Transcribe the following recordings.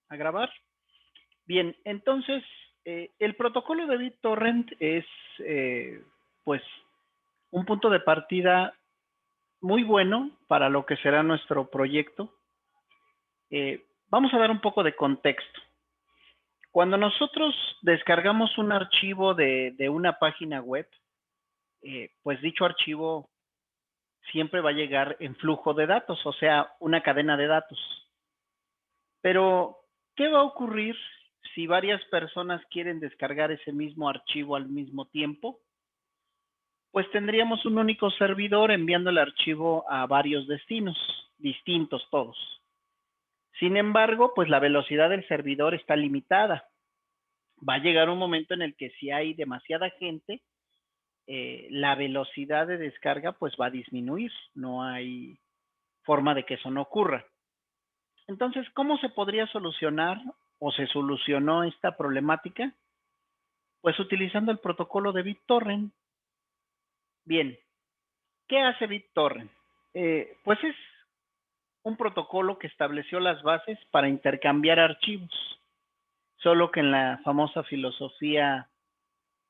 a grabar. Bien, entonces, el protocolo de BitTorrent es, pues, un punto de partida muy bueno para lo que será nuestro proyecto. Vamos a dar un poco de contexto. Cuando nosotros descargamos un archivo de una página web, pues dicho archivo siempre va a llegar en flujo de datos, o sea, una cadena de datos. Pero, ¿qué va a ocurrir si varias personas quieren descargar ese mismo archivo al mismo tiempo? Pues tendríamos un único servidor enviando el archivo a varios destinos, distintos todos. Sin embargo, pues la velocidad del servidor está limitada. Va a llegar un momento en el que si hay demasiada gente, la velocidad de descarga pues va a disminuir. No hay forma de que eso no ocurra. Entonces, ¿cómo se podría solucionar o se solucionó esta problemática? Pues utilizando el protocolo de BitTorrent. Bien, ¿qué hace BitTorrent? Pues es un protocolo que estableció las bases para intercambiar archivos, solo que en la famosa filosofía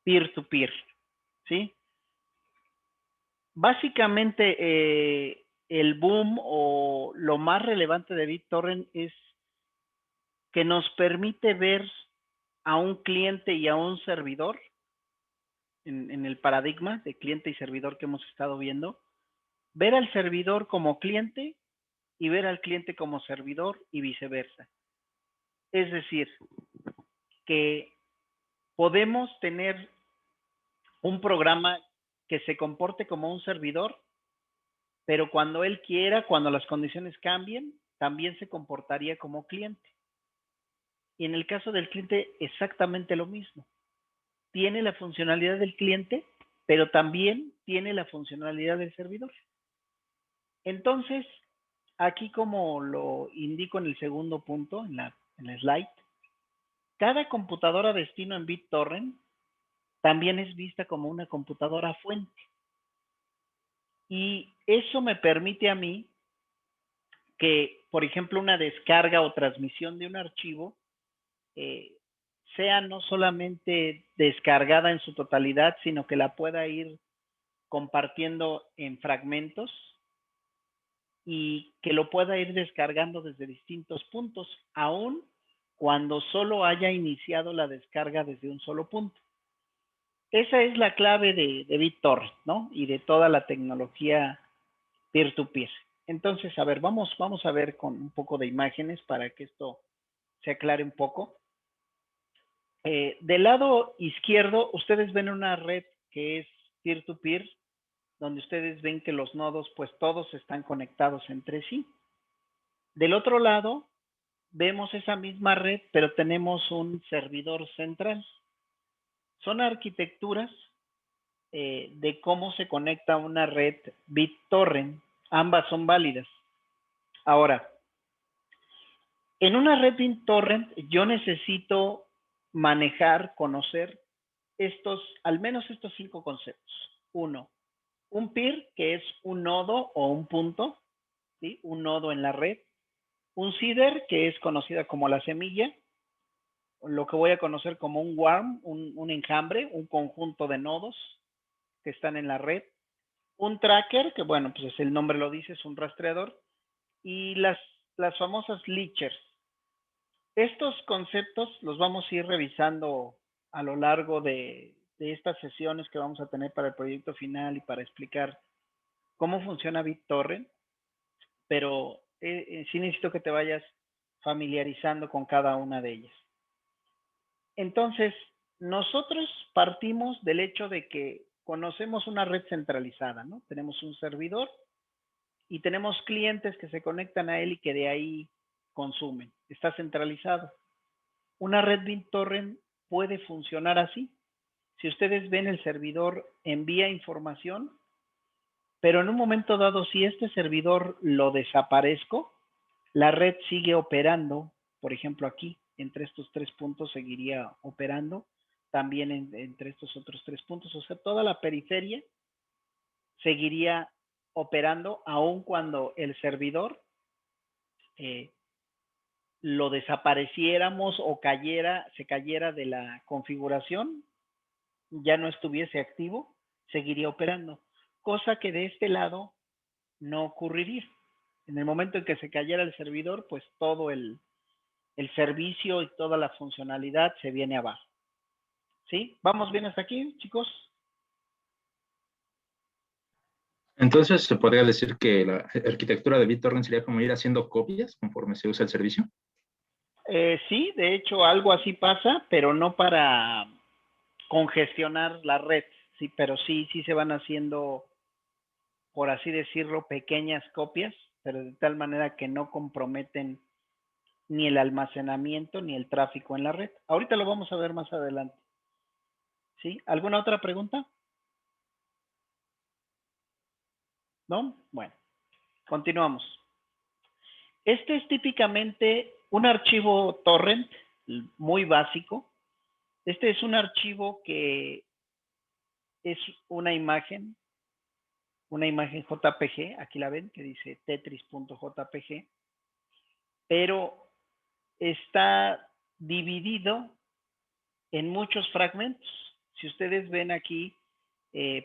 peer-to-peer, ¿sí? Básicamente, el boom o lo más relevante de BitTorrent es que nos permite ver a un cliente y a un servidor en el paradigma de cliente y servidor que hemos estado viendo, ver al servidor como cliente y ver al cliente como servidor y viceversa. Es decir, que podemos tener un programa que se comporte como un servidor, pero cuando él quiera, cuando las condiciones cambien, también se comportaría como cliente. Y en el caso del cliente, exactamente lo mismo. Tiene la funcionalidad del cliente, pero también tiene la funcionalidad del servidor. Entonces, aquí como lo indico en el segundo punto, en la slide, cada computadora destino en BitTorrent también es vista como una computadora fuente. Y eso me permite a mí que, por ejemplo, una descarga o transmisión de un archivo eh, sea no solamente descargada en su totalidad, sino que la pueda ir compartiendo en fragmentos y que lo pueda ir descargando desde distintos puntos, aun cuando solo haya iniciado la descarga desde un solo punto. Esa es la clave de BitTorrent, ¿no? Y de toda la tecnología peer-to-peer. Entonces, a ver, vamos a ver con un poco de imágenes para que esto se aclare un poco. Del lado izquierdo, ustedes ven una red que es peer-to-peer, donde ustedes ven que los nodos, pues todos están conectados entre sí. Del otro lado, vemos esa misma red, pero tenemos un servidor central. Son arquitecturas de cómo se conecta una red BitTorrent. Ambas son válidas. Ahora, en una red BitTorrent yo necesito manejar, conocer al menos estos 5 conceptos. Uno, un peer, que es un nodo o un punto, ¿sí? Un nodo en la red. Un seeder, que es conocida como la semilla, lo que voy a conocer como un worm, un enjambre, un conjunto de nodos que están en la red. Un tracker, que bueno, pues el nombre lo dice, es un rastreador. Y las famosas leechers. Estos conceptos los vamos a ir revisando a lo largo de estas sesiones que vamos a tener para el proyecto final y para explicar cómo funciona BitTorrent, pero sí necesito que te vayas familiarizando con cada una de ellas. Entonces, nosotros partimos del hecho de que conocemos una red centralizada, ¿no? Tenemos un servidor y tenemos clientes que se conectan a él y que de ahí consumen. Está centralizado. Una red BitTorrent puede funcionar así. Si ustedes ven, el servidor envía información, pero en un momento dado, si este servidor lo desaparezco, la red sigue operando. Por ejemplo, aquí, entre estos 3 puntos, seguiría operando. También entre estos otros 3 puntos. O sea, toda la periferia seguiría operando, aun cuando el servidor eh, lo desapareciéramos o se cayera de la configuración, ya no estuviese activo, seguiría operando, cosa que de este lado no ocurriría. En el momento en que se cayera el servidor, pues todo el servicio y toda la funcionalidad se viene abajo. ¿Sí? ¿Vamos bien hasta aquí, chicos? Entonces, ¿se podría decir que la arquitectura de BitTorrent sería como ir haciendo copias conforme se usa el servicio? Sí, de hecho algo así pasa, pero no para congestionar la red, sí, pero sí se van haciendo, por así decirlo, pequeñas copias, pero de tal manera que no comprometen ni el almacenamiento ni el tráfico en la red. Ahorita lo vamos a ver más adelante. ¿Sí? ¿Alguna otra pregunta? ¿No? Bueno, continuamos. Este es típicamente un archivo torrent muy básico. Este es un archivo que es una imagen JPG, aquí la ven, que dice tetris.jpg, pero está dividido en muchos fragmentos. Si ustedes ven aquí,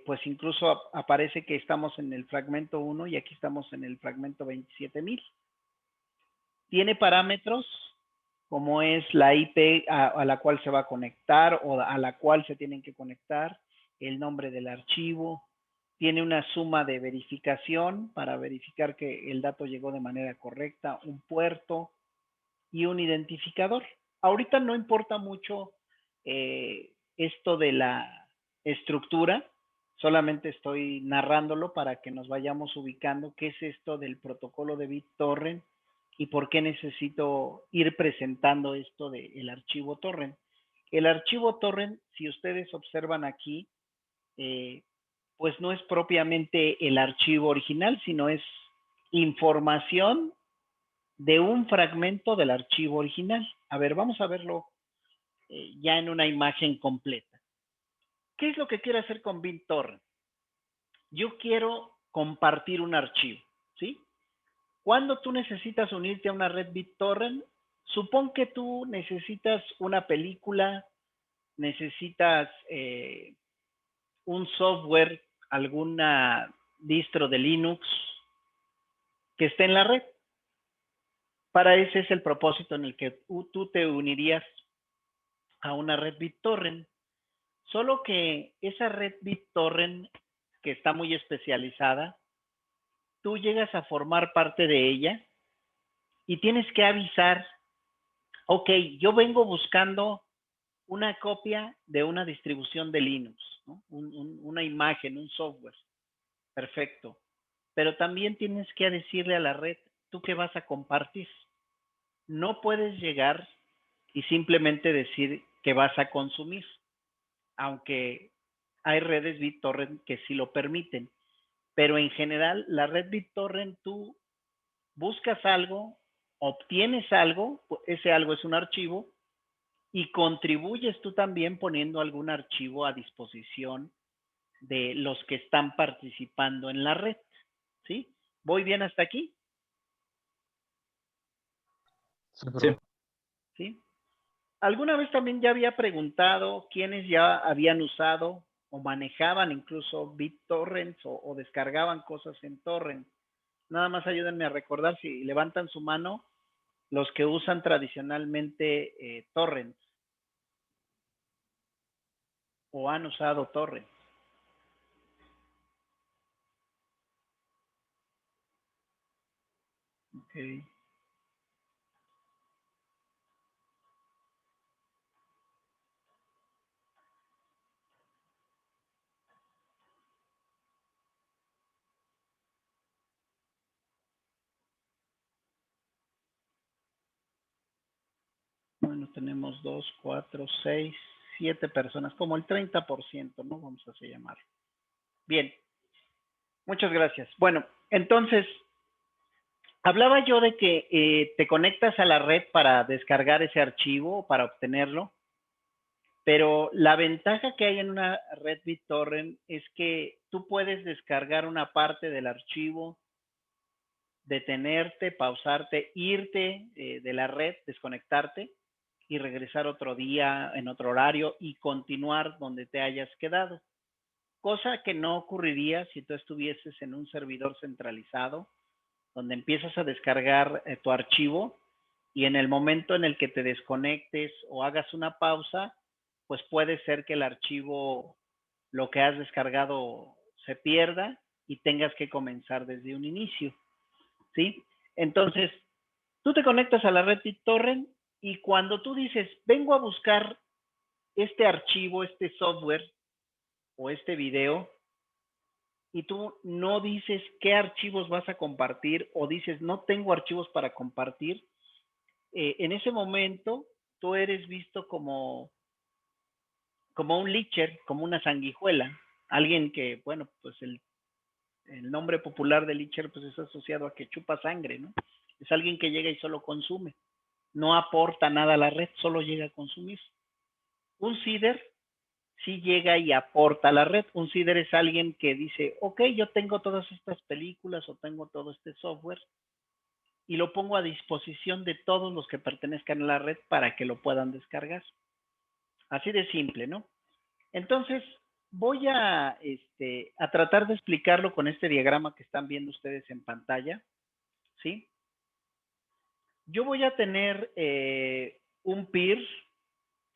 pues incluso aparece que estamos en el fragmento 1 y aquí estamos en el fragmento 27.000. Tiene parámetros como es la IP a la cual se va a conectar o a la cual se tienen que conectar, el nombre del archivo, tiene una suma de verificación para verificar que el dato llegó de manera correcta, un puerto y un identificador. Ahorita no importa mucho esto de la estructura, solamente estoy narrándolo para que nos vayamos ubicando qué es esto del protocolo de BitTorrent y por qué necesito ir presentando esto del archivo torrent. El archivo torrent, si ustedes observan aquí, pues no es propiamente el archivo original, sino es información de un fragmento del archivo original. A ver, vamos a verlo ya en una imagen completa. ¿Qué es lo que quiero hacer con BitTorrent? Yo quiero compartir un archivo, ¿sí? Cuando tú necesitas unirte a una red BitTorrent, supón que tú necesitas una película, necesitas un software, alguna distro de Linux que esté en la red. Para ese es el propósito en el que tú te unirías a una red BitTorrent. Solo que esa red BitTorrent, que está muy especializada, tú llegas a formar parte de ella y tienes que avisar, ok, yo vengo buscando una copia de una distribución de Linux, ¿no? Una imagen, un software. Perfecto. Pero también tienes que decirle a la red, ¿tú qué vas a compartir? No puedes llegar y simplemente decir que vas a consumir, aunque hay redes BitTorrent que sí lo permiten. Pero en general, la red BitTorrent, tú buscas algo, obtienes algo, ese algo es un archivo, y contribuyes tú también poniendo algún archivo a disposición de los que están participando en la red. ¿Sí? ¿Voy bien hasta aquí? Sí. ¿Sí? ¿Alguna vez también ya había preguntado quiénes ya habían usado o manejaban incluso BitTorrents o descargaban cosas en torrent? Nada más ayúdenme a recordar si levantan su mano los que usan tradicionalmente torrents o han usado torrents. Okay. Bueno, tenemos 2, 4, 6, 7 personas, como el 30%, ¿no? Vamos a así llamarlo. Bien, muchas gracias. Bueno, entonces, hablaba yo de que te conectas a la red para descargar ese archivo, para obtenerlo, pero la ventaja que hay en una red BitTorrent es que tú puedes descargar una parte del archivo detenerte, pausarte, irte de la red, desconectarte y regresar otro día, en otro horario y continuar donde te hayas quedado. Cosa que no ocurriría si tú estuvieses en un servidor centralizado, donde empiezas a descargar tu archivo y en el momento en el que te desconectes o hagas una pausa, pues puede ser que el archivo, lo que has descargado, se pierda y tengas que comenzar desde un inicio, ¿sí? Entonces, tú te conectas a la red BitTorrent y cuando tú dices, vengo a buscar este archivo, este software o este video, y tú no dices qué archivos vas a compartir o dices, no tengo archivos para compartir, en ese momento tú eres visto como un leecher, como una sanguijuela, alguien que, bueno, pues el nombre popular de leecher pues es asociado a que chupa sangre, ¿no? Es alguien que llega y solo consume, no aporta nada a la red, solo llega a consumir. Un seeder sí llega y aporta a la red. Un seeder es alguien que dice, ok, yo tengo todas estas películas o tengo todo este software y lo pongo a disposición de todos los que pertenezcan a la red para que lo puedan descargar. Así de simple, ¿no? Entonces, voy a tratar de explicarlo con este diagrama que están viendo ustedes en pantalla, ¿sí? Yo voy a tener un peer,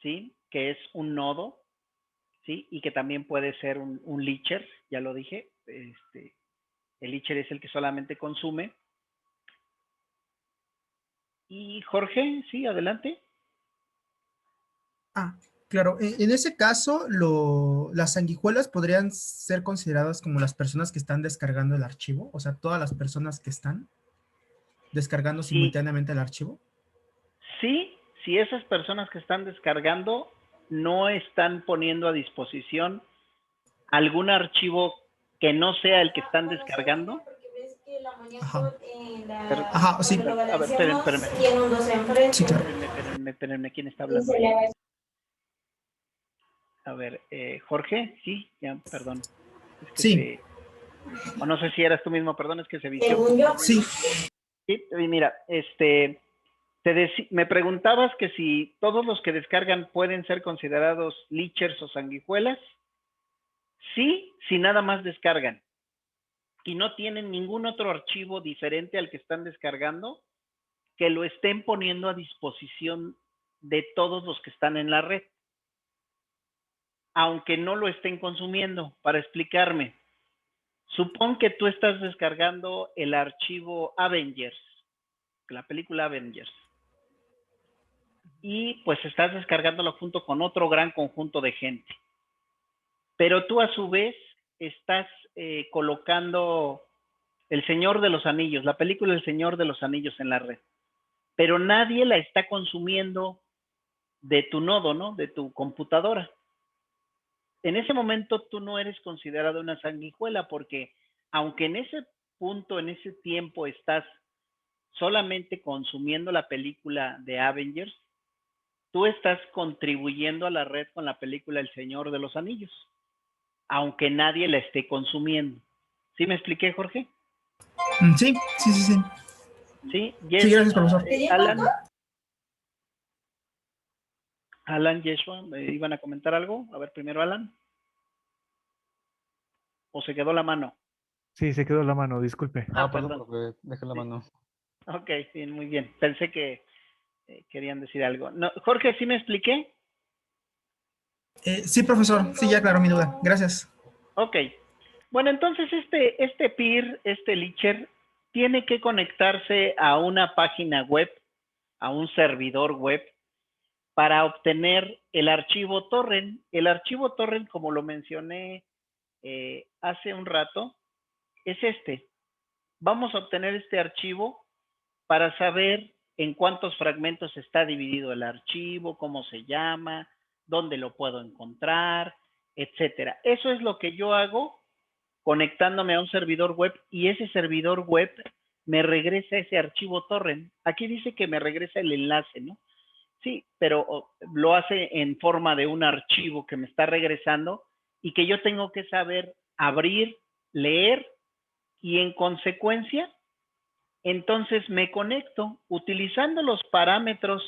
¿sí? Que es un nodo, ¿sí? Y que también puede ser un leecher, ya lo dije. El leecher es el que solamente consume. Y Jorge, sí, adelante. Claro, en ese caso, las sanguijuelas podrían ser consideradas como las personas que están descargando el archivo, o sea, todas las personas que están descargando Sí, simultáneamente el archivo. sí, si esas personas que están descargando no están poniendo a disposición algún archivo que no sea el que están descargando. Ajá. Per- Ajá, sí. A ver, espérenme. Sí, claro. Espérenme, ¿quién está hablando ahí? A ver, Jorge, sí, ya, perdón. Es que Sí. o no sé si eras tú mismo, perdón, es que se vició. Sí. Sí, y mira, me preguntabas que si todos los que descargan pueden ser considerados leechers o sanguijuelas. Sí, si nada más descargan y no tienen ningún otro archivo diferente al que están descargando, que lo estén poniendo a disposición de todos los que están en la red, aunque no lo estén consumiendo. Para explicarme, supón que tú estás descargando el archivo Avengers, la película Avengers, y pues estás descargándolo junto con otro gran conjunto de gente. Pero tú a su vez estás colocando El Señor de los Anillos, la película El Señor de los Anillos en la red. Pero nadie la está consumiendo de tu nodo, ¿no? De tu computadora. En ese momento tú no eres considerado una sanguijuela porque aunque en ese punto, en ese tiempo estás solamente consumiendo la película de Avengers, tú estás contribuyendo a la red con la película El Señor de los Anillos, aunque nadie la esté consumiendo. ¿Sí me expliqué, Jorge? Sí, sí, sí, sí. Sí, Sí, gracias, profesor. Alan, Yeshua, ¿iban a comentar algo? A ver, primero Alan. ¿O se quedó la mano? Sí, se quedó la mano, disculpe. Perdón, profe, dejé la mano. Ok, bien, muy bien. Pensé que querían decir algo. No, Jorge, ¿sí me expliqué? Sí, profesor. Sí, ya aclaró mi duda. Gracias. Ok. Bueno, entonces este peer, este leecher, tiene que conectarse a una página web, a un servidor web, para obtener el archivo torrent. El archivo torrent, como lo mencioné hace un rato, es este. Vamos a obtener este archivo para saber en cuántos fragmentos está dividido el archivo, cómo se llama, dónde lo puedo encontrar, etcétera. Eso es lo que yo hago conectándome a un servidor web y ese servidor web me regresa ese archivo torrent. Aquí dice que me regresa el enlace, ¿no? Sí, pero lo hace en forma de un archivo que me está regresando y que yo tengo que saber abrir, leer y en consecuencia Entonces me conecto utilizando los parámetros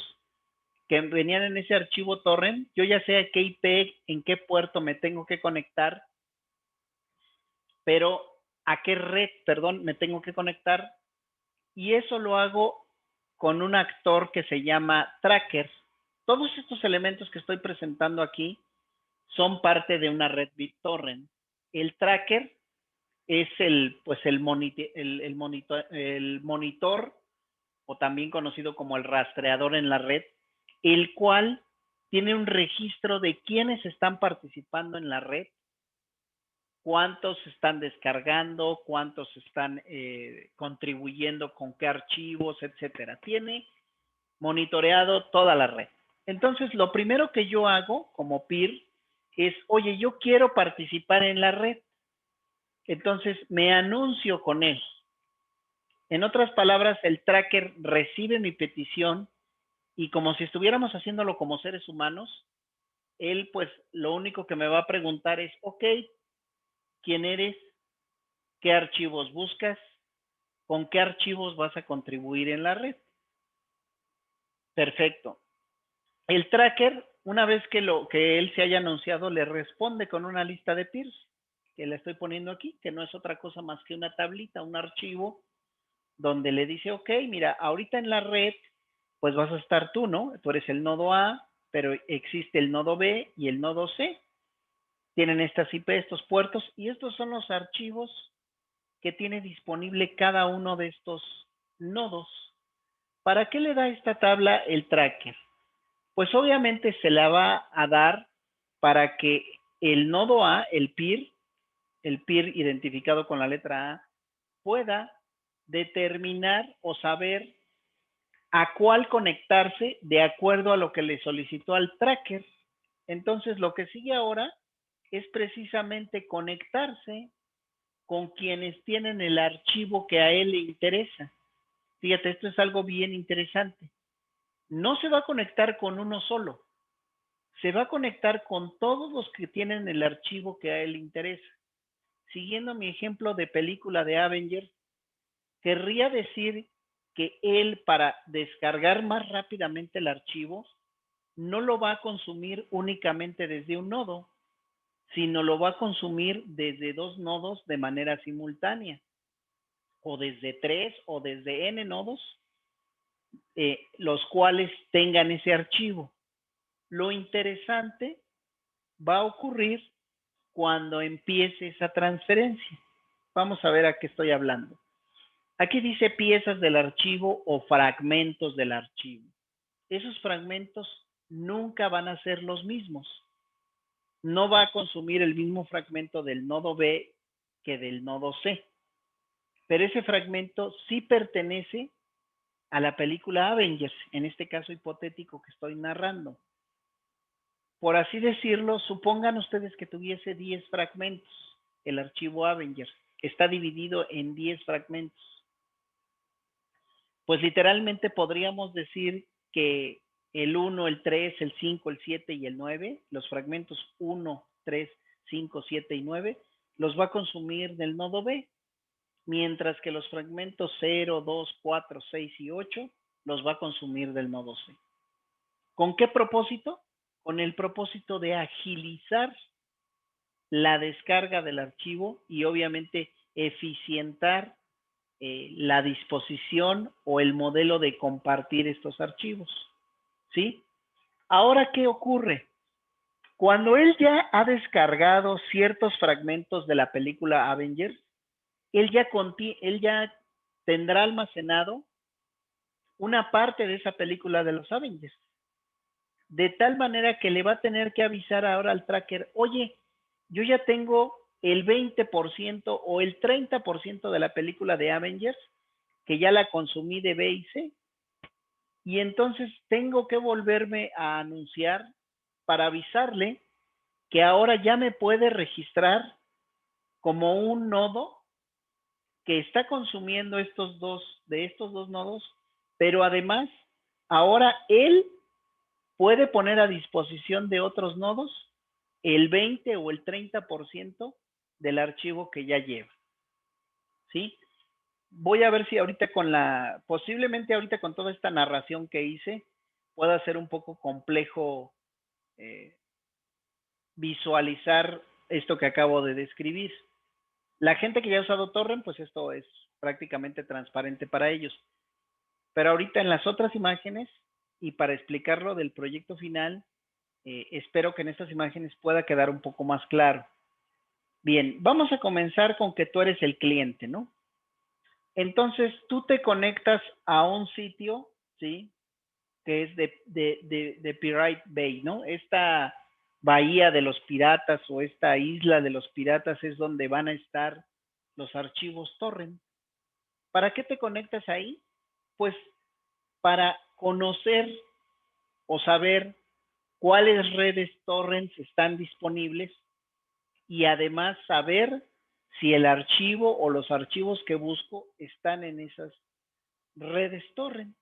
que venían en ese archivo torrent. Yo ya sé a qué IP, en qué puerto me tengo que conectar, pero a qué red, perdón, me tengo que conectar. Y eso lo hago con un actor que se llama tracker. Todos estos elementos que estoy presentando aquí son parte de una red BitTorrent. El tracker es el monitor, o también conocido como el rastreador en la red, el cual tiene un registro de quiénes están participando en la red, cuántos están descargando, cuántos están contribuyendo con qué archivos, etcétera. Tiene monitoreado toda la red. Entonces, lo primero que yo hago como peer es, oye, yo quiero participar en la red. Entonces, me anuncio con él. En otras palabras, el tracker recibe mi petición y como si estuviéramos haciéndolo como seres humanos, él pues lo único que me va a preguntar es, ok, ¿quién eres? ¿Qué archivos buscas? ¿Con qué archivos vas a contribuir en la red? Perfecto. El tracker, una vez que él se haya anunciado, le responde con una lista de peers, que le estoy poniendo aquí, que no es otra cosa más que una tablita, un archivo, donde le dice, ok, mira, ahorita en la red, pues vas a estar tú, ¿no? Tú eres el nodo A, pero existe el nodo B y el nodo C. Tienen estas IP, estos puertos, y estos son los archivos que tiene disponible cada uno de estos nodos. ¿Para qué le da esta tabla el tracker? Pues obviamente se la va a dar para que el nodo A, el peer identificado con la letra A, pueda determinar o saber a cuál conectarse de acuerdo a lo que le solicitó al tracker. Entonces, lo que sigue ahora es precisamente conectarse con quienes tienen el archivo que a él le interesa. Fíjate, esto es algo bien interesante. No se va a conectar con uno solo, se va a conectar con todos los que tienen el archivo que a él le interesa. Siguiendo mi ejemplo de película de Avengers, querría decir que él, para descargar más rápidamente el archivo, no lo va a consumir únicamente desde un nodo, sino lo va a consumir desde dos nodos de manera simultánea, o desde 3 o desde n nodos, los cuales tengan ese archivo. Lo interesante va a ocurrir cuando empiece esa transferencia. Vamos a ver a qué estoy hablando. Aquí dice piezas del archivo o fragmentos del archivo. Esos fragmentos nunca van a ser los mismos. No va a consumir el mismo fragmento del nodo B que del nodo C. Pero ese fragmento sí pertenece a la película Avengers, en este caso hipotético que estoy narrando. Por así decirlo, supongan ustedes que tuviese 10 fragmentos. El archivo Avengers está dividido en 10 fragmentos. Pues literalmente podríamos decir que el 1, el 3, el 5, el 7 y el 9, los fragmentos 1, 3, 5, 7 y 9, los va a consumir del nodo B, mientras que los fragmentos 0, 2, 4, 6 y 8 los va a consumir del nodo C. ¿Con qué propósito? Con el propósito de agilizar la descarga del archivo y obviamente eficientar la disposición o el modelo de compartir estos archivos. ¿Sí? Ahora, ¿qué ocurre? Cuando él ya ha descargado ciertos fragmentos de la película Avengers, él ya tendrá almacenado una parte de esa película de los Avengers. De tal manera que le va a tener que avisar ahora al tracker, oye, yo ya tengo el 20% o el 30% de la película de Avengers, que ya la consumí de B y C, y entonces tengo que volverme a anunciar para avisarle que ahora ya me puede registrar como un nodo que está consumiendo estos dos nodos, pero además ahora él puede poner a disposición de otros nodos el 20 o el 30% del archivo que ya lleva. ¿Sí? voy a ver si ahorita posiblemente ahorita con toda esta narración que hice, pueda ser un poco complejo visualizar esto que acabo de describir. La gente que ya ha usado Torrent, pues esto es prácticamente transparente para ellos. Pero ahorita en las otras imágenes, y para explicarlo del proyecto final, espero que en estas imágenes pueda quedar un poco más claro. Bien, vamos a comenzar con que tú eres el cliente, ¿no? Entonces, tú te conectas a un sitio, ¿sí? Que es de Pirate Bay, ¿no? Esta bahía de los piratas o esta isla de los piratas es donde van a estar los archivos torrent. ¿Para qué te conectas ahí? Pues para conocer o saber cuáles redes torrents están disponibles y además saber si el archivo o los archivos que busco están en esas redes torrent.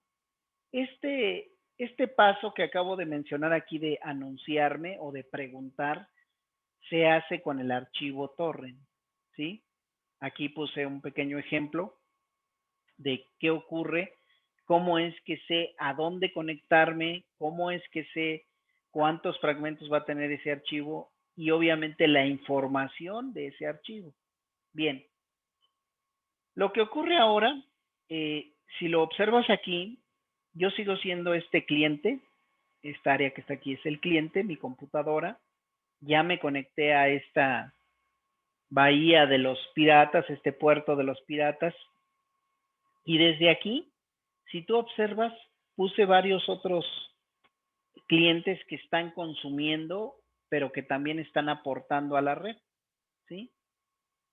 Este paso que acabo de mencionar aquí de anunciarme o de preguntar se hace con el archivo torrent, ¿sí? Aquí puse un pequeño ejemplo de qué ocurre, cómo es que sé a dónde conectarme, cómo es que sé cuántos fragmentos va a tener ese archivo y obviamente la información de ese archivo. Bien, lo que ocurre ahora, si lo observas aquí, yo sigo siendo este cliente, esta área que está aquí es el cliente, mi computadora, ya me conecté a esta bahía de los piratas, este puerto de los piratas, y desde aquí, si tú observas, puse varios otros clientes que están consumiendo, pero que también están aportando a la red, ¿sí?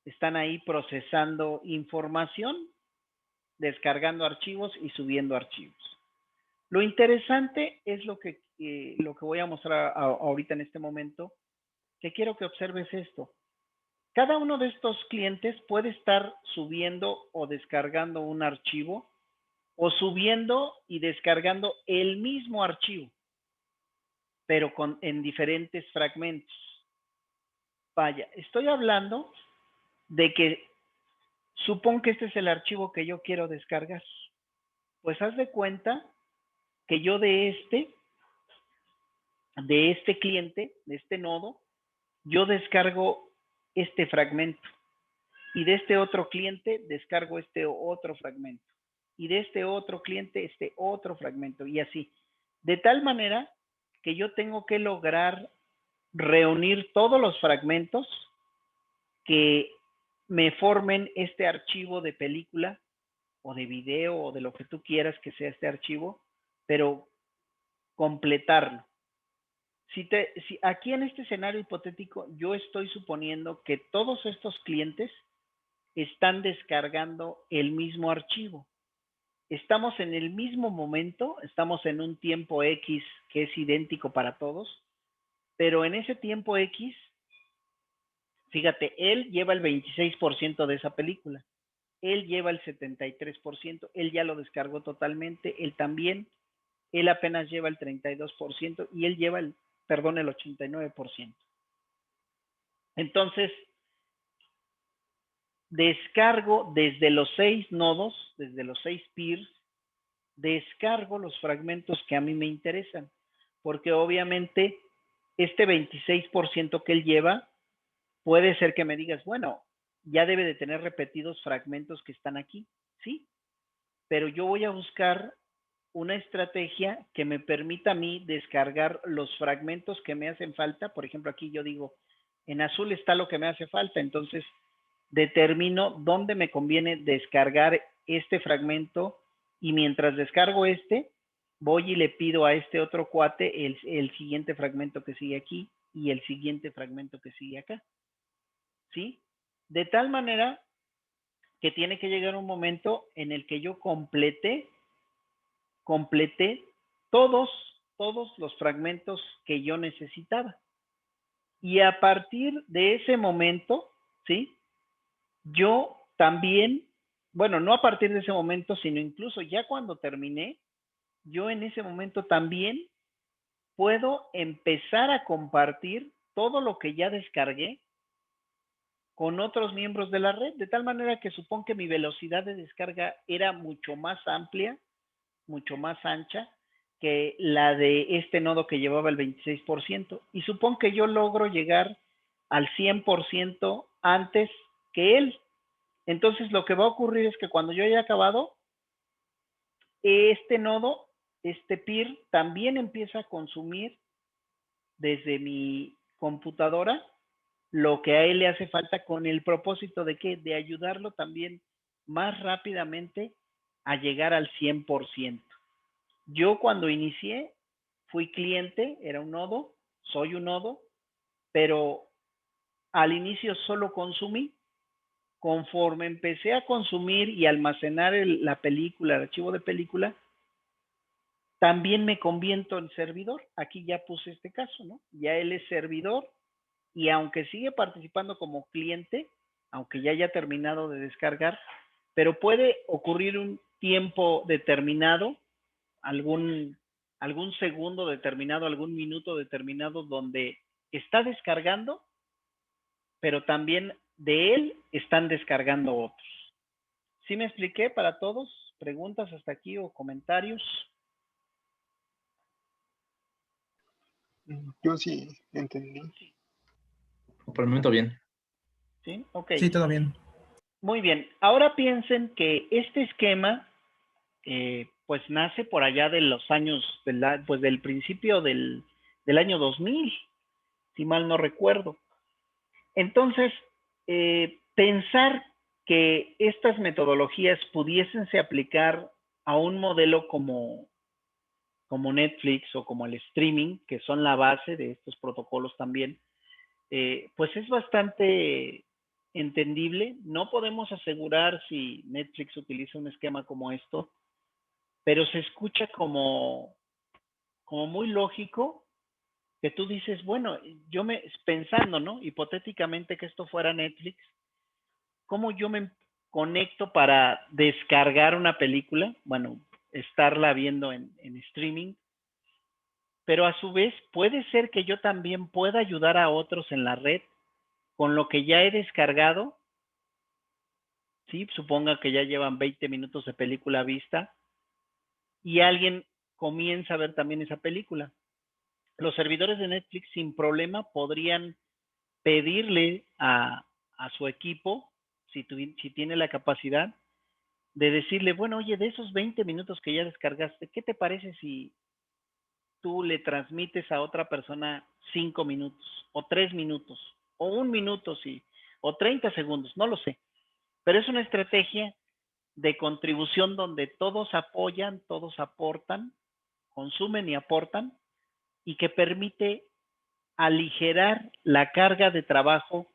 Están ahí procesando información, descargando archivos y subiendo archivos. Lo interesante es lo que voy a mostrar ahorita en este momento, que quiero que observes esto. Cada uno de estos clientes puede estar subiendo o descargando un archivo o subiendo y descargando el mismo archivo, pero en diferentes fragmentos. Vaya, estoy hablando de que supón que este es el archivo que yo quiero descargar. Pues haz de cuenta que yo de este cliente, de este nodo, yo descargo este fragmento y de este otro cliente descargo este otro fragmento y de este otro cliente este otro fragmento y así. De tal manera que yo tengo que lograr reunir todos los fragmentos que me formen este archivo de película o de video o de lo que tú quieras que sea este archivo, pero completarlo. Si aquí en este escenario hipotético yo estoy suponiendo que todos estos clientes están descargando el mismo archivo. Estamos en el mismo momento, estamos en un tiempo X que es idéntico para todos, pero en ese tiempo X, fíjate, él lleva el 26% de esa película, él lleva el 73%, él ya lo descargó totalmente, él también, él apenas lleva el 32% y él lleva el 89%. Entonces, descargo desde los 6 nodos, desde los 6 peers, descargo los fragmentos que a mí me interesan, porque obviamente este 26% que él lleva, puede ser que me digas, bueno, ya debe de tener repetidos fragmentos que están aquí, ¿sí? Pero yo voy a buscar una estrategia que me permita a mí descargar los fragmentos que me hacen falta. Por ejemplo, aquí yo digo, en azul está lo que me hace falta, entonces determino dónde me conviene descargar este fragmento y mientras descargo voy y le pido a este otro cuate el siguiente fragmento que sigue aquí y el siguiente fragmento que sigue acá, ¿sí? De tal manera que tiene que llegar un momento en el que yo completé todos los fragmentos que yo necesitaba. Y a partir de ese momento, ¿sí? Yo también, bueno, no a partir de ese momento, sino incluso ya cuando terminé, yo en ese momento también puedo empezar a compartir todo lo que ya descargué con otros miembros de la red, de tal manera que supón que mi velocidad de descarga era mucho más amplia, mucho más ancha que la de este nodo que llevaba el 26%. Y supón que yo logro llegar al 100% antes que él. Entonces lo que va a ocurrir es que cuando yo haya acabado, este nodo, este peer, también empieza a consumir desde mi computadora lo que a él le hace falta, con el propósito de ¿qué? De ayudarlo también más rápidamente a llegar al 100%. Yo cuando inicié fui cliente, era un nodo, soy un nodo, pero al inicio solo consumí. Conforme empecé a consumir y almacenar la película, el archivo de película, también me convierto en servidor. Aquí ya puse este caso, ¿no? Ya él es servidor, y aunque sigue participando como cliente, aunque ya haya terminado de descargar, pero puede ocurrir un tiempo determinado, algún segundo determinado, algún minuto determinado, donde está descargando, pero también de él están descargando otros. ¿Sí me expliqué para todos? ¿Preguntas hasta aquí o comentarios? Yo sí entendí. Por el momento bien. ¿Sí? Ok. Sí, todo bien. Muy bien. Ahora piensen que este esquema pues nace por allá de los años, pues del principio del año 2000, si mal no recuerdo. Entonces, pensar que estas metodologías pudiésense aplicar a un modelo como Netflix o como el streaming, que son la base de estos protocolos también, pues es bastante entendible. No podemos asegurar si Netflix utiliza un esquema como esto, pero se escucha como muy lógico, que tú dices, bueno, pensando, ¿no? Hipotéticamente que esto fuera Netflix, ¿cómo yo me conecto para descargar una película? Bueno, estarla viendo en streaming, pero a su vez puede ser que yo también pueda ayudar a otros en la red con lo que ya he descargado. ¿Sí? Suponga que ya llevan 20 minutos de película vista y alguien comienza a ver también esa película. Los servidores de Netflix sin problema podrían pedirle a su equipo, si tiene la capacidad, de decirle, bueno, oye, de esos 20 minutos que ya descargaste, ¿qué te parece si tú le transmites a otra persona 5 minutos, o 3 minutos, o 1 minuto, sí, o 30 segundos? No lo sé. Pero es una estrategia de contribución donde todos apoyan, todos aportan, consumen y aportan, y que permite aligerar la carga de trabajo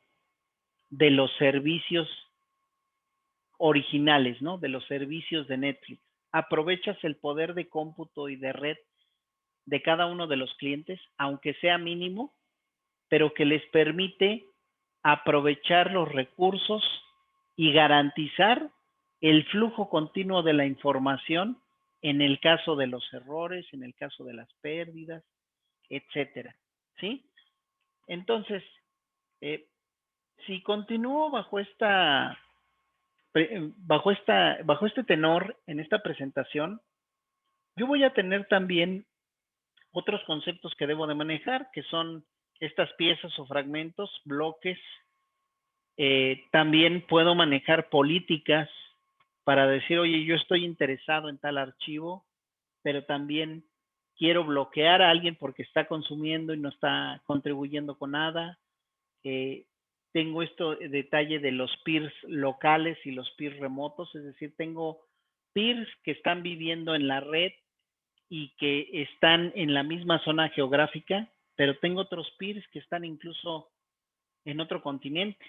de los servicios originales, ¿no? De los servicios de Netflix. Aprovechas el poder de cómputo y de red de cada uno de los clientes, aunque sea mínimo, pero que les permite aprovechar los recursos y garantizar el flujo continuo de la información en el caso de los errores, en el caso de las pérdidas, etcétera. ¿Sí? Entonces, si continúo bajo este tenor en esta presentación, yo voy a tener también otros conceptos que debo de manejar, que son estas piezas o fragmentos, bloques. También puedo manejar políticas para decir, oye, yo estoy interesado en tal archivo, pero también quiero bloquear a alguien porque está consumiendo y no está contribuyendo con nada. Tengo detalle de los peers locales y los peers remotos, es decir, tengo peers que están viviendo en la red y que están en la misma zona geográfica, pero tengo otros peers que están incluso en otro continente,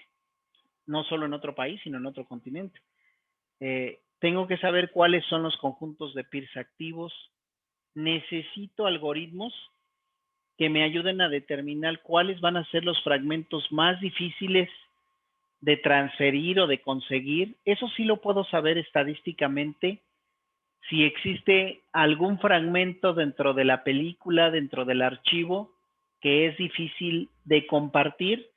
no solo en otro país, sino en otro continente. Tengo que saber cuáles son los conjuntos de peers activos. Necesito algoritmos que me ayuden a determinar cuáles van a ser los fragmentos más difíciles de transferir o de conseguir. Eso sí lo puedo saber estadísticamente. Si existe algún fragmento dentro de la película, dentro del archivo, que es difícil de compartir,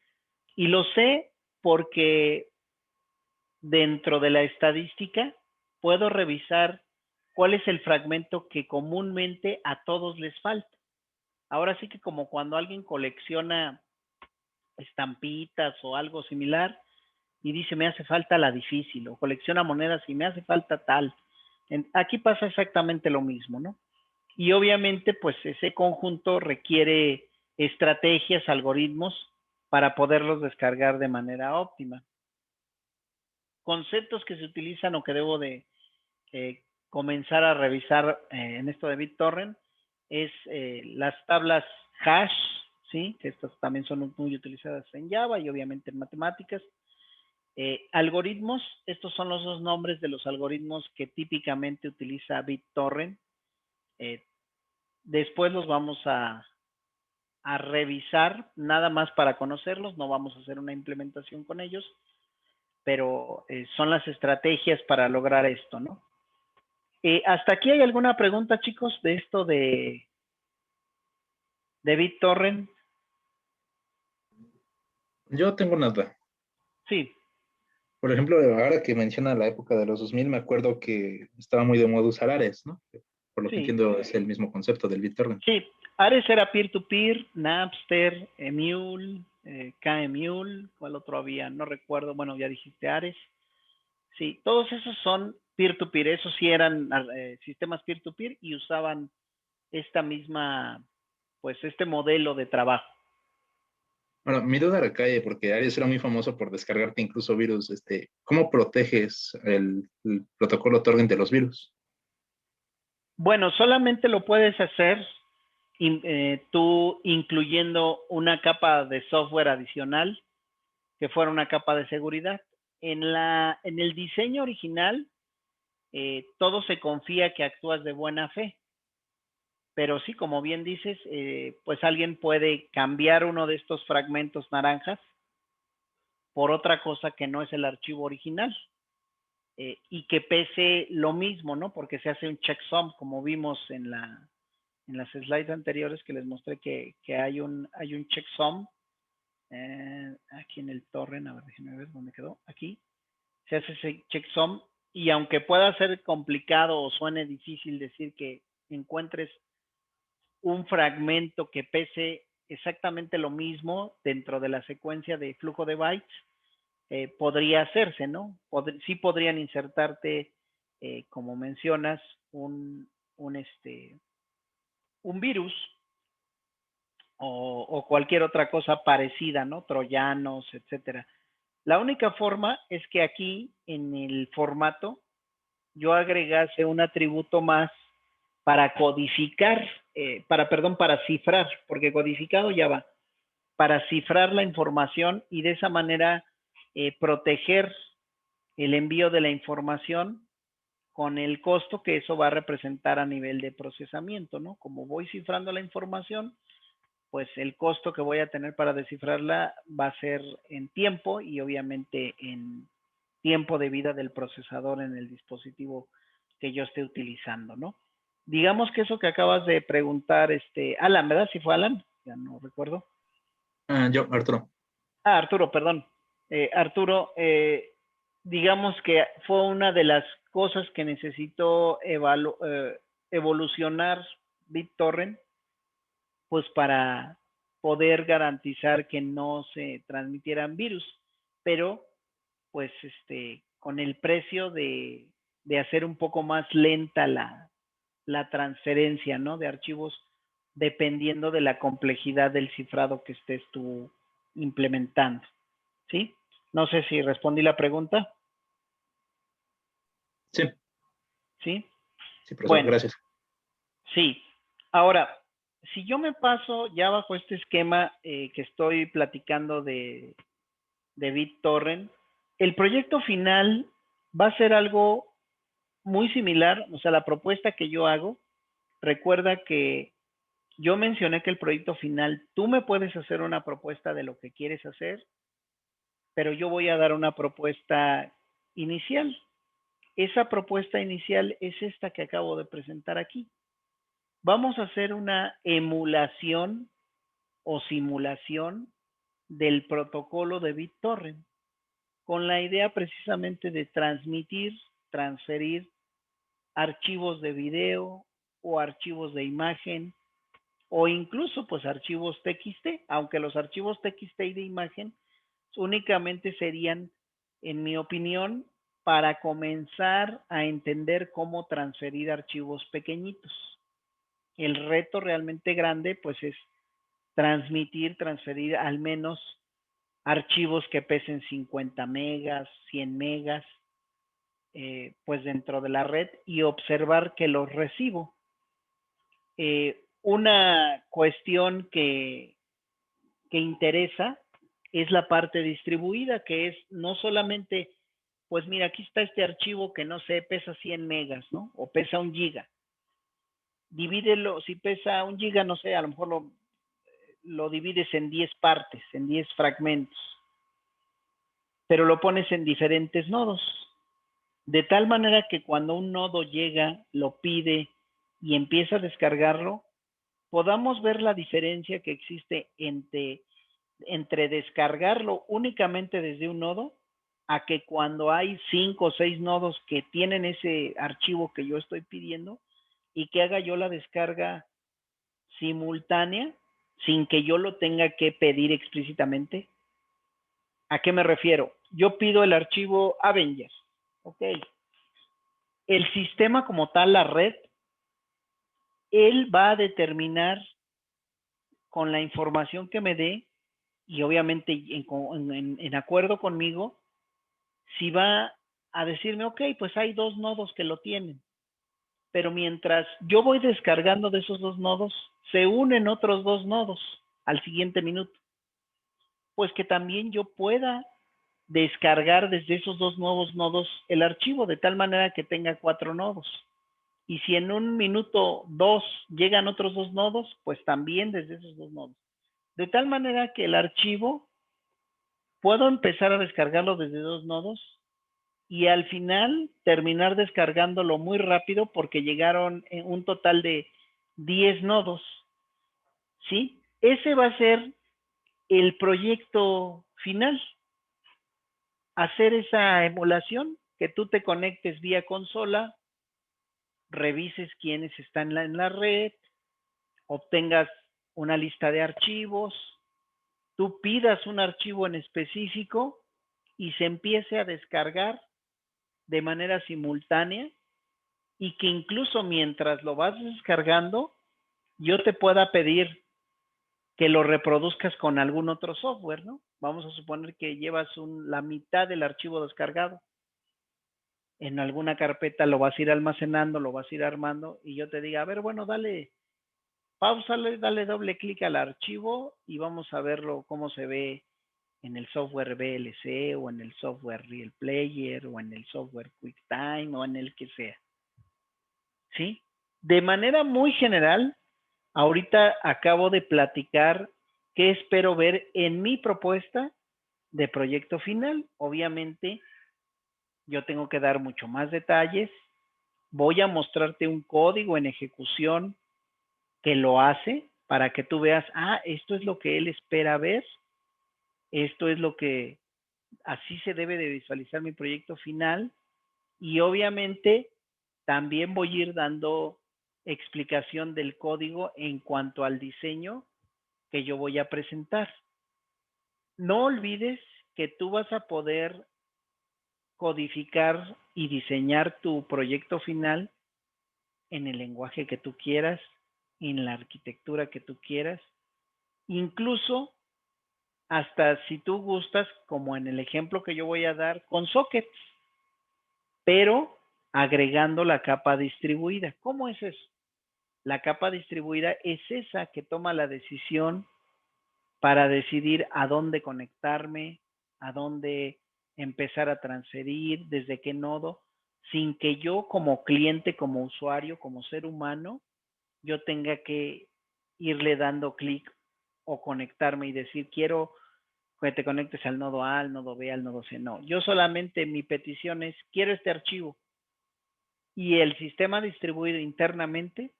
y lo sé porque dentro de la estadística puedo revisar cuál es el fragmento que comúnmente a todos les falta. Ahora sí que como cuando alguien colecciona estampitas o algo similar y dice me hace falta la difícil, o colecciona monedas y me hace falta tal. Aquí pasa exactamente lo mismo, ¿no? Y obviamente pues ese conjunto requiere estrategias, algoritmos para poderlos descargar de manera óptima. Conceptos que se utilizan o que debo de comenzar a revisar en esto de BitTorrent es las tablas hash, ¿sí? Que estas también son muy utilizadas en Java y obviamente en matemáticas. Algoritmos, estos son los dos nombres de los algoritmos que típicamente utiliza BitTorrent. Después los vamos a revisar, nada más para conocerlos, no vamos a hacer una implementación con ellos, pero son las estrategias para lograr esto, ¿no? ¿Hasta aquí hay alguna pregunta, chicos, de esto de BitTorrent? Yo tengo una duda. Sí. Por ejemplo, ahora que menciona la época de los 2000, me acuerdo que estaba muy de moda usar Ares, ¿no? Por lo que Sí. entiendo es el mismo concepto del BitTorrent. Sí, Ares era peer-to-peer, Napster, Emule, KEmule, ¿cuál otro había? No recuerdo, bueno, ya dijiste Ares. Sí, todos esos son peer-to-peer, esos sí eran sistemas peer-to-peer y usaban esta misma, pues este modelo de trabajo. Ahora, mi duda recae porque Ares era muy famoso por descargarte incluso virus. ¿Cómo proteges el protocolo Torrent de los virus? Bueno, solamente lo puedes hacer tú incluyendo una capa de software adicional que fuera una capa de seguridad. En el diseño original, todo se confía que actúas de buena fe. Pero sí, como bien dices, pues alguien puede cambiar uno de estos fragmentos naranjas por otra cosa que no es el archivo original y que pese lo mismo, ¿no? Porque se hace un checksum, como vimos en las slides anteriores que les mostré que hay un checksum aquí en el torrent, a ver, déjenme ver dónde quedó, aquí se hace ese checksum y aunque pueda ser complicado o suene difícil decir que encuentres un fragmento que pese exactamente lo mismo dentro de la secuencia de flujo de bytes, podría hacerse, ¿no? Sí podrían insertarte, como mencionas, un virus o cualquier otra cosa parecida, ¿no? Troyanos, etcétera. La única forma es que aquí en el formato yo agregase un atributo más para codificar, para cifrar, porque codificado ya va, para cifrar la información y de esa manera proteger el envío de la información con el costo que eso va a representar a nivel de procesamiento, ¿no? Como voy cifrando la información, pues el costo que voy a tener para descifrarla va a ser en tiempo y obviamente en tiempo de vida del procesador en el dispositivo que yo esté utilizando, ¿no? Digamos que eso que acabas de preguntar, Alan, ¿verdad? ¿Sí fue Alan? Ya no recuerdo. Yo, Arturo. Arturo, perdón. Arturo, digamos que fue una de las cosas que necesitó evolucionar BitTorrent, pues para poder garantizar que no se transmitieran virus, pero pues con el precio de hacer un poco más lenta la transferencia, ¿no? De archivos dependiendo de la complejidad del cifrado que estés tú implementando, ¿sí? No sé si respondí la pregunta. Sí. ¿Sí? Sí, profesor, Bueno, gracias. sí. Ahora, si yo me paso ya bajo este esquema que estoy platicando de BitTorrent, el proyecto final va a ser algo muy similar, o sea, la propuesta que yo hago, recuerda que yo mencioné que el proyecto final, tú me puedes hacer una propuesta de lo que quieres hacer, pero yo voy a dar una propuesta inicial. Esa propuesta inicial es esta que acabo de presentar aquí. Vamos a hacer una emulación o simulación del protocolo de BitTorrent. con la idea precisamente de transmitir, transferir archivos de video o archivos de imagen o incluso pues archivos TXT, aunque los archivos TXT y de imagen únicamente serían, en mi opinión, para comenzar a entender cómo transferir archivos pequeñitos. El reto realmente grande pues es transferir al menos archivos que pesen 50 megas, 100 megas, pues dentro de la red y observar que los recibo. Una cuestión que interesa es la parte distribuida, que es no solamente, pues mira, aquí está este archivo que no sé, pesa 100 megas, ¿no? O pesa 1 giga. Divídelo, si pesa 1 giga, no sé, a lo mejor lo divides en 10 partes, en 10 fragmentos, pero lo pones en diferentes nodos. De tal manera que cuando un nodo llega, lo pide y empieza a descargarlo, podamos ver la diferencia que existe entre descargarlo únicamente desde un nodo a que cuando hay 5 o 6 nodos que tienen ese archivo que yo estoy pidiendo y que haga yo la descarga simultánea sin que yo lo tenga que pedir explícitamente. ¿A qué me refiero? Yo pido el archivo Avengers, ok. El sistema como tal, la red, él va a determinar con la información que me dé y obviamente en acuerdo conmigo, si va a decirme, ok, pues hay 2 nodos que lo tienen, pero mientras yo voy descargando de esos 2 nodos, se unen otros 2 nodos al siguiente minuto, pues que también yo pueda descargar desde esos 2 nuevos nodos el archivo de tal manera que tenga 4 nodos. Y si en un minuto 2 llegan otros 2 nodos, pues también desde esos 2 nodos. De tal manera que el archivo puedo empezar a descargarlo desde 2 nodos y al final terminar descargándolo muy rápido porque llegaron en un total de 10 nodos. ¿Sí? Ese va a ser el proyecto final. Hacer esa emulación, que tú te conectes vía consola, revises quiénes están en la red, obtengas una lista de archivos, tú pidas un archivo en específico y se empiece a descargar de manera simultánea y que incluso mientras lo vas descargando, yo te pueda pedir que lo reproduzcas con algún otro software, ¿no? Vamos a suponer que llevas la mitad del archivo descargado. En alguna carpeta lo vas a ir almacenando, lo vas a ir armando y yo te diga, a ver, bueno, dale, pausale, dale doble clic al archivo y vamos a verlo cómo se ve en el software VLC o en el software Real Player o en el software QuickTime o en el que sea. ¿Sí? De manera muy general, ahorita acabo de platicar qué espero ver en mi propuesta de proyecto final. Obviamente, yo tengo que dar mucho más detalles. Voy a mostrarte un código en ejecución que lo hace para que tú veas, esto es lo que él espera ver, esto es lo que, así se debe de visualizar mi proyecto final y obviamente también voy a ir dando explicación del código en cuanto al diseño que yo voy a presentar. No olvides que tú vas a poder codificar y diseñar tu proyecto final en el lenguaje que tú quieras, en la arquitectura que tú quieras, incluso hasta si tú gustas, como en el ejemplo que yo voy a dar, con sockets, pero agregando la capa distribuida. ¿Cómo es eso? La capa distribuida es esa que toma la decisión para decidir a dónde conectarme, a dónde empezar a transferir, desde qué nodo, sin que yo como cliente, como usuario, como ser humano, yo tenga que irle dando clic o conectarme y decir, quiero que te conectes al nodo A, al nodo B, al nodo C. No, yo solamente mi petición es, quiero este archivo. Y el sistema distribuido internamente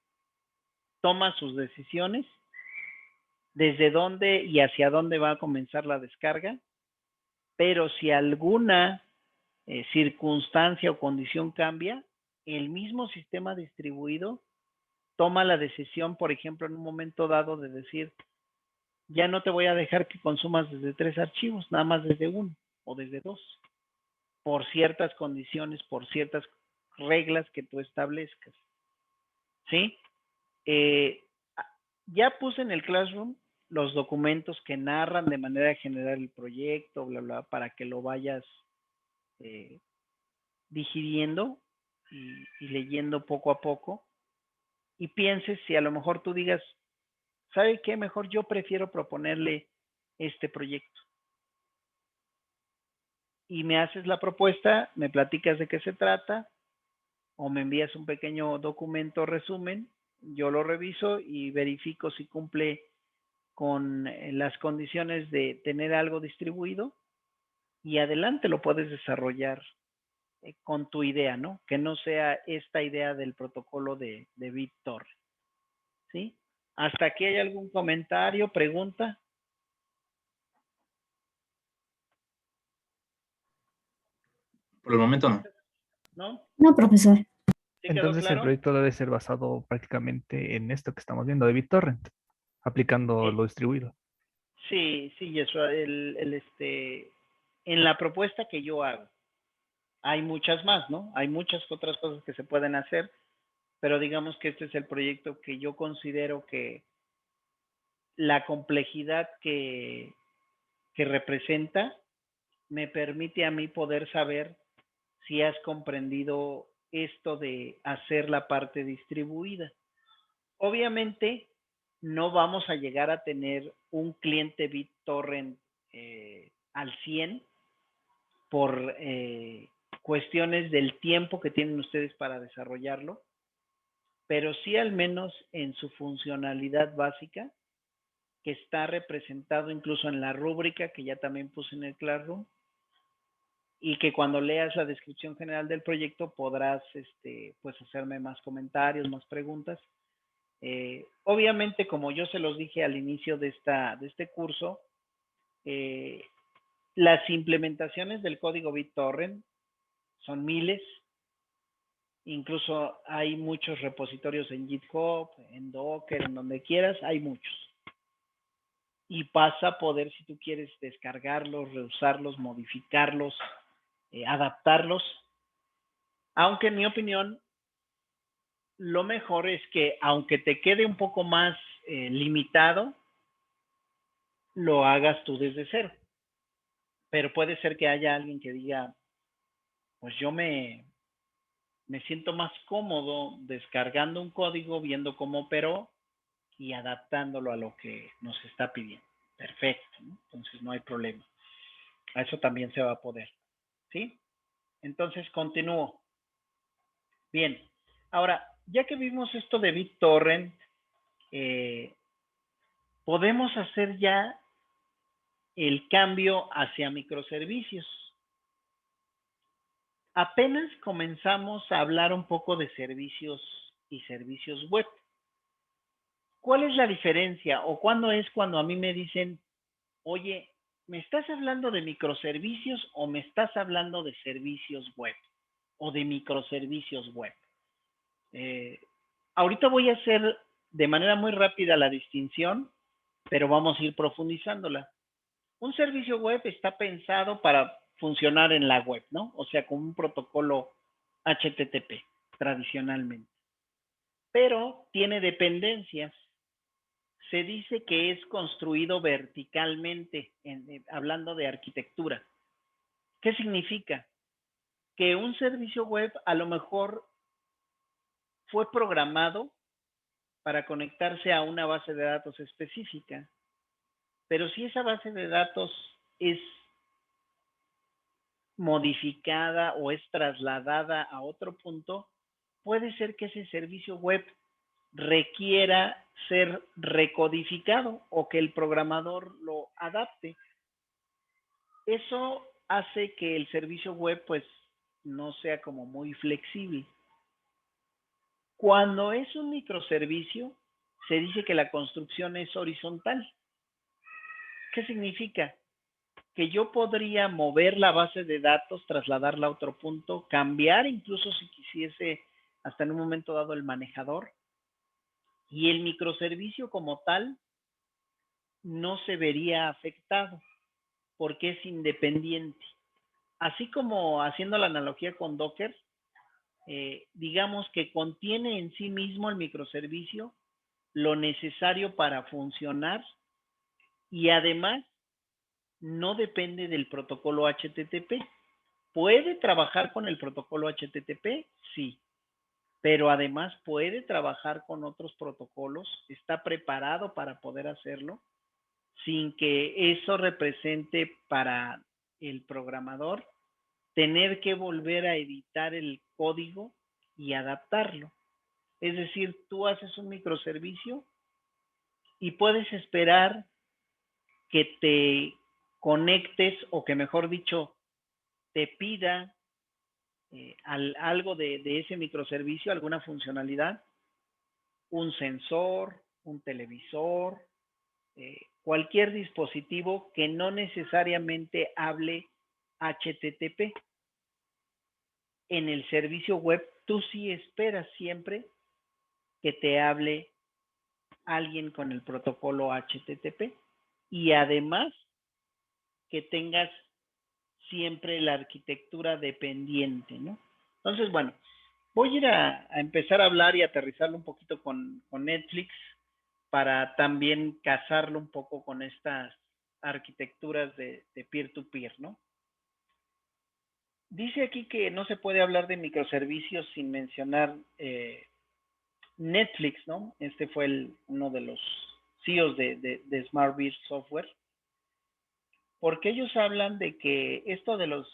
toma sus decisiones desde dónde y hacia dónde va a comenzar la descarga pero si alguna circunstancia o condición cambia, el mismo sistema distribuido toma la decisión, por ejemplo, en un momento dado de decir, ya no te voy a dejar que consumas desde 3 archivos, nada más desde 1 o desde 2, por ciertas condiciones, por ciertas reglas que tú establezcas. ¿Sí? Ya puse en el Classroom los documentos que narran de manera general el proyecto, bla, bla, para que lo vayas digiriendo y leyendo poco a poco. Y pienses si a lo mejor tú digas, ¿sabe qué? Mejor yo prefiero proponerle este proyecto. Y me haces la propuesta, me platicas de qué se trata, o me envías un pequeño documento resumen, yo lo reviso y verifico si cumple con las condiciones de tener algo distribuido y adelante lo puedes desarrollar con tu idea, ¿no? Que no sea esta idea del protocolo de BitTorrent, ¿sí? ¿Hasta aquí hay algún comentario, pregunta? Por el momento no. ¿No? No, profesor. ¿Sí quedó Entonces el claro? proyecto debe ser basado prácticamente en esto que estamos viendo de BitTorrent, aplicando lo distribuido. Sí, eso, en la propuesta que yo hago, hay muchas más, ¿no? Hay muchas otras cosas que se pueden hacer, pero digamos que este es el proyecto que yo considero que la complejidad que representa me permite a mí poder saber si has comprendido esto de hacer la parte distribuida. Obviamente, no vamos a llegar a tener un cliente BitTorrent al 100 por cuestiones del tiempo que tienen ustedes para desarrollarlo, pero sí al menos en su funcionalidad básica, que está representado incluso en la rúbrica que ya también puse en el Classroom, y que cuando leas la descripción general del proyecto podrás pues hacerme más comentarios, más preguntas. Obviamente, como yo se los dije al inicio de este curso, las implementaciones del código BitTorrent son miles, incluso hay muchos repositorios en GitHub, en Docker, en donde quieras, hay muchos. Y pasa a poder, si tú quieres, descargarlos, reusarlos, modificarlos, adaptarlos. Aunque en mi opinión, lo mejor es que, aunque te quede un poco más limitado, lo hagas tú desde cero. Pero puede ser que haya alguien que diga, pues yo me siento más cómodo descargando un código, viendo cómo operó y adaptándolo a lo que nos está pidiendo. Perfecto, ¿no? Entonces no hay problema. A eso también se va a poder, ¿sí? Entonces continúo. Bien, ahora, ya que vimos esto de BitTorrent, podemos hacer ya el cambio hacia microservicios. Apenas comenzamos a hablar un poco de servicios y servicios web. ¿Cuál es la diferencia o cuándo es cuando a mí me dicen, oye, ¿me estás hablando de microservicios o me estás hablando de servicios web o de microservicios web? Ahorita voy a hacer de manera muy rápida la distinción, pero vamos a ir profundizándola. Un servicio web está pensado para funcionar en la web, ¿no? O sea, con un protocolo HTTP tradicionalmente. Pero tiene dependencias. Se dice que es construido verticalmente, hablando de arquitectura. ¿Qué significa? Que un servicio web a lo mejor fue programado para conectarse a una base de datos específica, pero si esa base de datos es modificada o es trasladada a otro punto, puede ser que ese servicio web requiera ser recodificado o que el programador lo adapte. Eso hace que el servicio web pues no sea como muy flexible. Cuando es un microservicio, se dice que la construcción es horizontal. ¿Qué significa? que yo podría mover la base de datos, trasladarla a otro punto, cambiar incluso si quisiese hasta en un momento dado el manejador, y el microservicio como tal no se vería afectado porque es independiente. Así como haciendo la analogía con Docker, digamos que contiene en sí mismo el microservicio lo necesario para funcionar y además no depende del protocolo HTTP. ¿Puede trabajar con el protocolo HTTP? Sí, pero además puede trabajar con otros protocolos, está preparado para poder hacerlo sin que eso represente para el programador tener que volver a editar el código y adaptarlo. Es decir, tú haces un microservicio y puedes esperar que te conectes o que mejor dicho te pida algo de ese microservicio, alguna funcionalidad, un sensor, un televisor, cualquier dispositivo que no necesariamente hable HTTP. En el servicio web, tú sí esperas siempre que te hable alguien con el protocolo HTTP y además que tengas siempre la arquitectura dependiente, ¿no? Entonces, bueno, voy a ir a empezar a hablar y aterrizarlo un poquito con Netflix para también casarlo un poco con estas arquitecturas de peer-to-peer, ¿no? Dice aquí que no se puede hablar de microservicios sin mencionar Netflix, ¿no? Este fue uno de los CEOs de SmartBeat Software, porque ellos hablan de que esto de los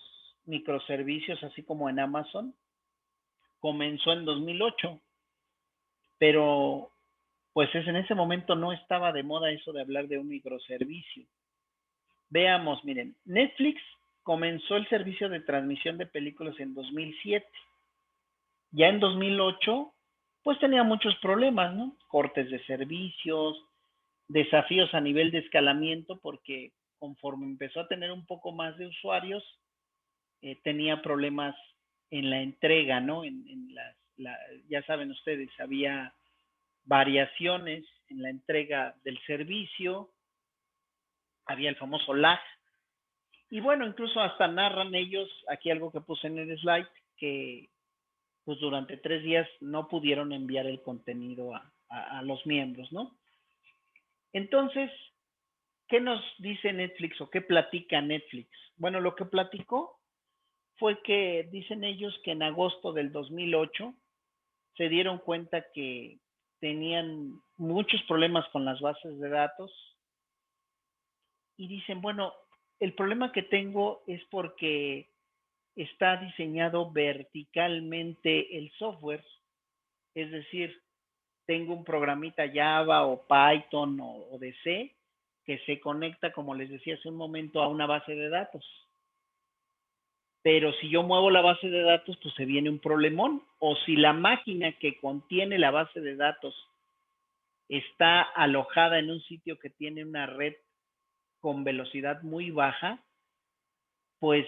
microservicios, así como en Amazon, comenzó en 2008, pero pues en ese momento no estaba de moda eso de hablar de un microservicio. Veamos, miren, Netflix comenzó el servicio de transmisión de películas en 2007. Ya en 2008, pues tenía muchos problemas, ¿no? Cortes de servicios, desafíos a nivel de escalamiento, porque conforme empezó a tener un poco más de usuarios, tenía problemas en la entrega, ¿no? Ya saben ustedes, había variaciones en la entrega del servicio, había el famoso lag, y bueno, incluso hasta narran ellos, aquí algo que puse en el slide, que pues durante 3 días no pudieron enviar el contenido a los miembros, ¿no? Entonces, ¿qué nos dice Netflix o qué platica Netflix? Bueno, lo que platicó fue que dicen ellos que en agosto del 2008 se dieron cuenta que tenían muchos problemas con las bases de datos y dicen, bueno, el problema que tengo es porque está diseñado verticalmente el software, es decir, tengo un programita Java o Python o de C que se conecta, como les decía hace un momento, a una base de datos. Pero si yo muevo la base de datos, pues se viene un problemón. O si la máquina que contiene la base de datos está alojada en un sitio que tiene una red con velocidad muy baja, pues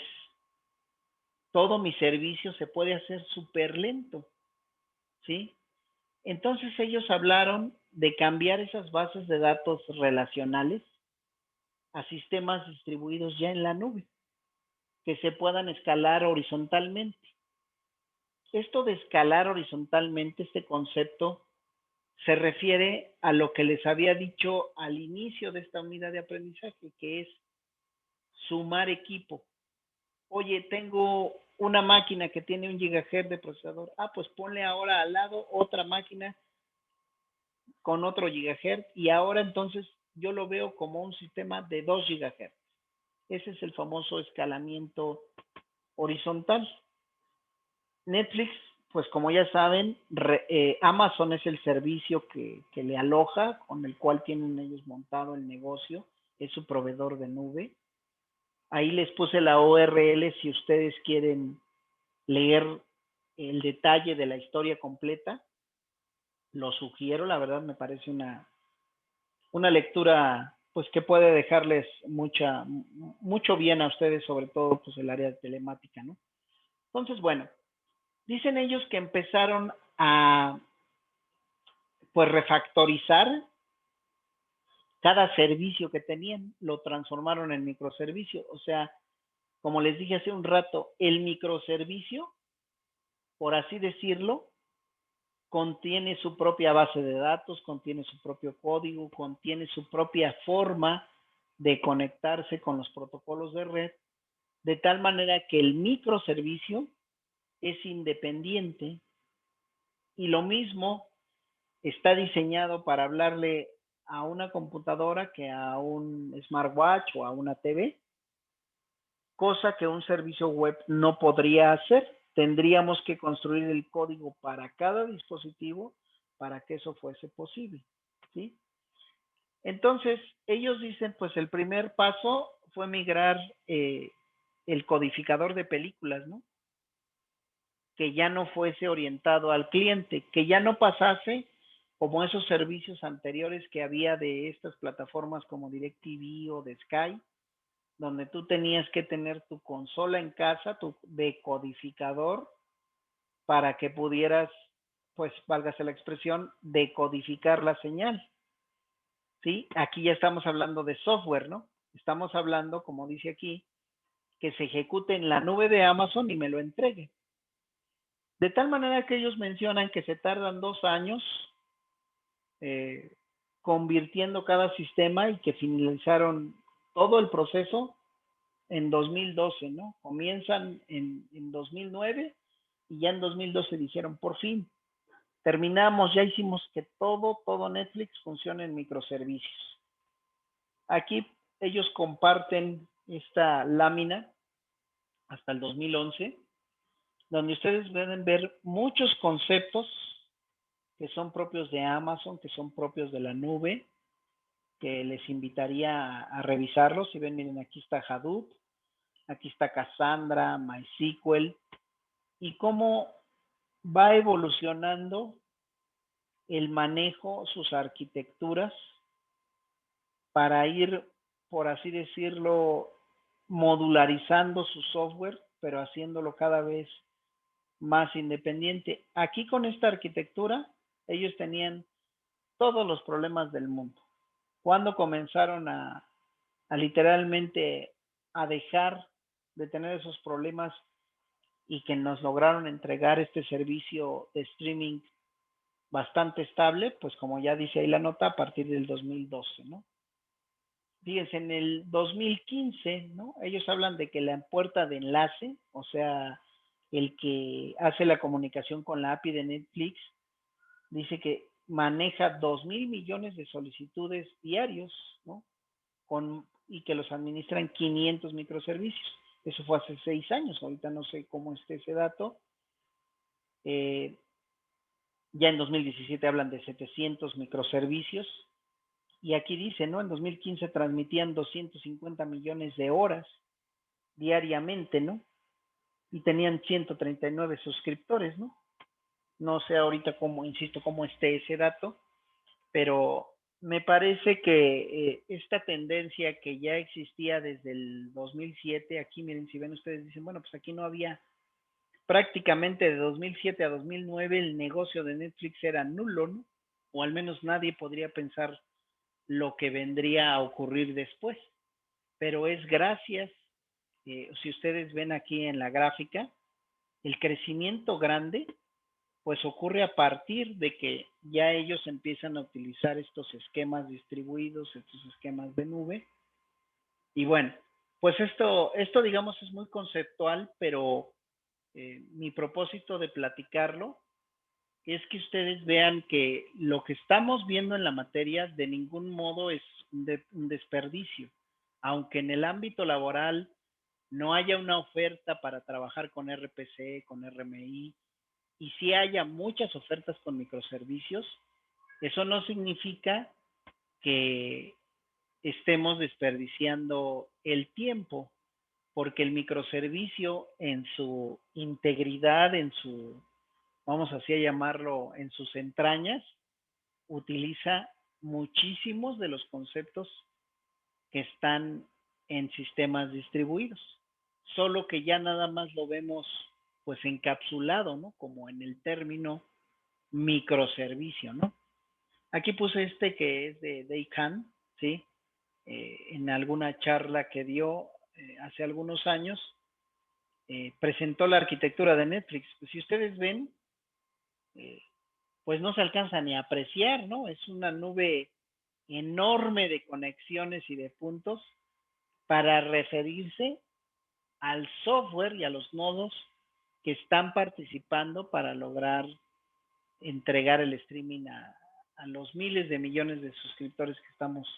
todo mi servicio se puede hacer súper lento, ¿sí? Entonces ellos hablaron de cambiar esas bases de datos relacionales a sistemas distribuidos ya en la nube, que se puedan escalar horizontalmente. Esto de escalar horizontalmente, este concepto, se refiere a lo que les había dicho al inicio de esta unidad de aprendizaje, que es sumar equipo. Oye, tengo una máquina que tiene 1 gigahertz de procesador. Pues ponle ahora al lado otra máquina con otro gigahertz y ahora entonces yo lo veo como un sistema de 2 gigahertz. Ese es el famoso escalamiento horizontal. Netflix, pues como ya saben, Amazon es el servicio que le aloja, con el cual tienen ellos montado el negocio, es su proveedor de nube. Ahí les puse la URL si ustedes quieren leer el detalle de la historia completa. Lo sugiero, la verdad me parece una lectura pues que puede dejarles mucho bien a ustedes, sobre todo pues el área de telemática, ¿no? Entonces, bueno, dicen ellos que empezaron a pues refactorizar cada servicio que tenían, lo transformaron en microservicio. O sea, como les dije hace un rato, el microservicio, por así decirlo, contiene su propia base de datos, contiene su propio código, contiene su propia forma de conectarse con los protocolos de red, de tal manera que el microservicio es independiente y lo mismo está diseñado para hablarle a una computadora que a un smartwatch o a una TV, cosa que un servicio web no podría hacer. Tendríamos que construir el código para cada dispositivo para que eso fuese posible, ¿sí? Entonces, ellos dicen, pues el primer paso fue migrar el codificador de películas, ¿no? Que ya no fuese orientado al cliente, que ya no pasase como esos servicios anteriores que había de estas plataformas como DirecTV o de Sky, donde tú tenías que tener tu consola en casa, tu decodificador, para que pudieras, pues, válgase la expresión, decodificar la señal. ¿Sí? Aquí ya estamos hablando de software, ¿no? Estamos hablando, como dice aquí, que se ejecute en la nube de Amazon y me lo entregue. De tal manera que ellos mencionan que se tardan 2 años convirtiendo cada sistema y que finalizaron todo el proceso en 2012, ¿no? Comienzan en 2009 y ya en 2012 dijeron, por fin, terminamos, ya hicimos que todo Netflix funcione en microservicios. Aquí ellos comparten esta lámina hasta el 2011, donde ustedes pueden ver muchos conceptos que son propios de Amazon, que son propios de la nube, que les invitaría a revisarlos. Si ven, miren, aquí está Hadoop, aquí está Cassandra, MySQL, y cómo va evolucionando el manejo, sus arquitecturas, para ir, por así decirlo, modularizando su software, pero haciéndolo cada vez más independiente. Aquí con esta arquitectura, ellos tenían todos los problemas del mundo. Cuando comenzaron a literalmente a dejar de tener esos problemas y que nos lograron entregar este servicio de streaming bastante estable, pues como ya dice ahí la nota, a partir del 2012, ¿no? Fíjense, en el 2015, ¿no? Ellos hablan de que la puerta de enlace, o sea, el que hace la comunicación con la API de Netflix, dice que maneja 2,000 millones de solicitudes diarios, ¿no? Y que los administran 500 microservicios. Eso fue hace 6 años, ahorita no sé cómo esté ese dato. Ya en 2017 hablan de 700 microservicios. Y aquí dice, ¿no? En 2015 transmitían 250 millones de horas diariamente, ¿no? Y tenían 139 suscriptores, ¿no? No sé ahorita cómo, insisto, cómo esté ese dato, pero me parece que esta tendencia que ya existía desde el 2007, aquí miren, si ven ustedes, dicen, bueno, pues aquí no había, prácticamente de 2007 a 2009 el negocio de Netflix era nulo, ¿no? O al menos nadie podría pensar lo que vendría a ocurrir después. Pero es gracias, si ustedes ven aquí en la gráfica, el crecimiento grande, pues ocurre a partir de que ya ellos empiezan a utilizar estos esquemas distribuidos, estos esquemas de nube. Y bueno, pues esto digamos es muy conceptual, pero mi propósito de platicarlo es que ustedes vean que lo que estamos viendo en la materia de ningún modo es un desperdicio. Aunque en el ámbito laboral no haya una oferta para trabajar con RPC, con RMI, y sí haya muchas ofertas con microservicios, eso no significa que estemos desperdiciando el tiempo, porque el microservicio en su integridad, en su, vamos así a llamarlo, en sus entrañas, utiliza muchísimos de los conceptos que están en sistemas distribuidos, solo que ya nada más lo vemos pues encapsulado, ¿no? Como en el término microservicio, ¿no? Aquí puse este que es de Dave Kahn, ¿sí? En alguna charla que dio hace algunos años, presentó la arquitectura de Netflix. Pues, si ustedes ven, pues no se alcanza ni a apreciar, ¿no? Es una nube enorme de conexiones y de puntos para referirse al software y a los nodos que están participando para lograr entregar el streaming a los miles de millones de suscriptores que estamos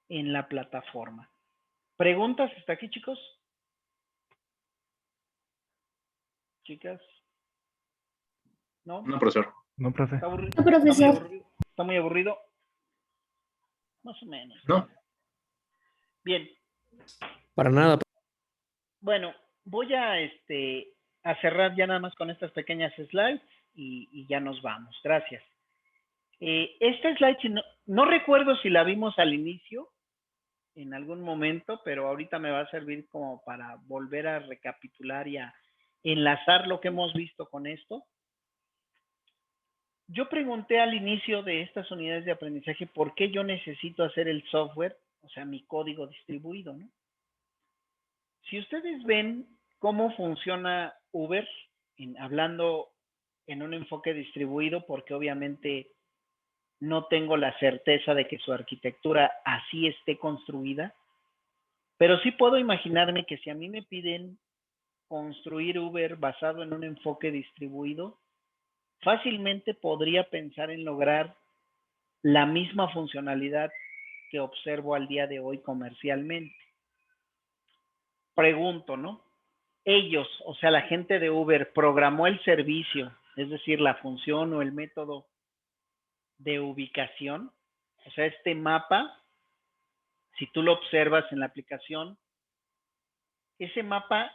en la plataforma. ¿Preguntas hasta aquí, chicos? ¿Chicas? ¿No? No, profesor. No, profe. ¿Está aburrido? No, profesor. ¿Está muy aburrido? Más o menos. No. Bien. Para nada. Bueno, voy a cerrar ya nada más con estas pequeñas slides y ya nos vamos. Gracias. Esta slide, no recuerdo si la vimos al inicio, en algún momento, pero ahorita me va a servir como para volver a recapitular y a enlazar lo que hemos visto con esto. Yo pregunté al inicio de estas unidades de aprendizaje por qué yo necesito hacer el software, o sea, mi código distribuido, ¿no? Si ustedes ven cómo funciona Uber, hablando en un enfoque distribuido, porque obviamente no tengo la certeza de que su arquitectura así esté construida, pero sí puedo imaginarme que si a mí me piden construir Uber basado en un enfoque distribuido, fácilmente podría pensar en lograr la misma funcionalidad que observo al día de hoy comercialmente. Pregunto, ¿no? Ellos, o sea, la gente de Uber, programó el servicio, es decir, la función o el método de ubicación, o sea, este mapa, si tú lo observas en la aplicación, ese mapa,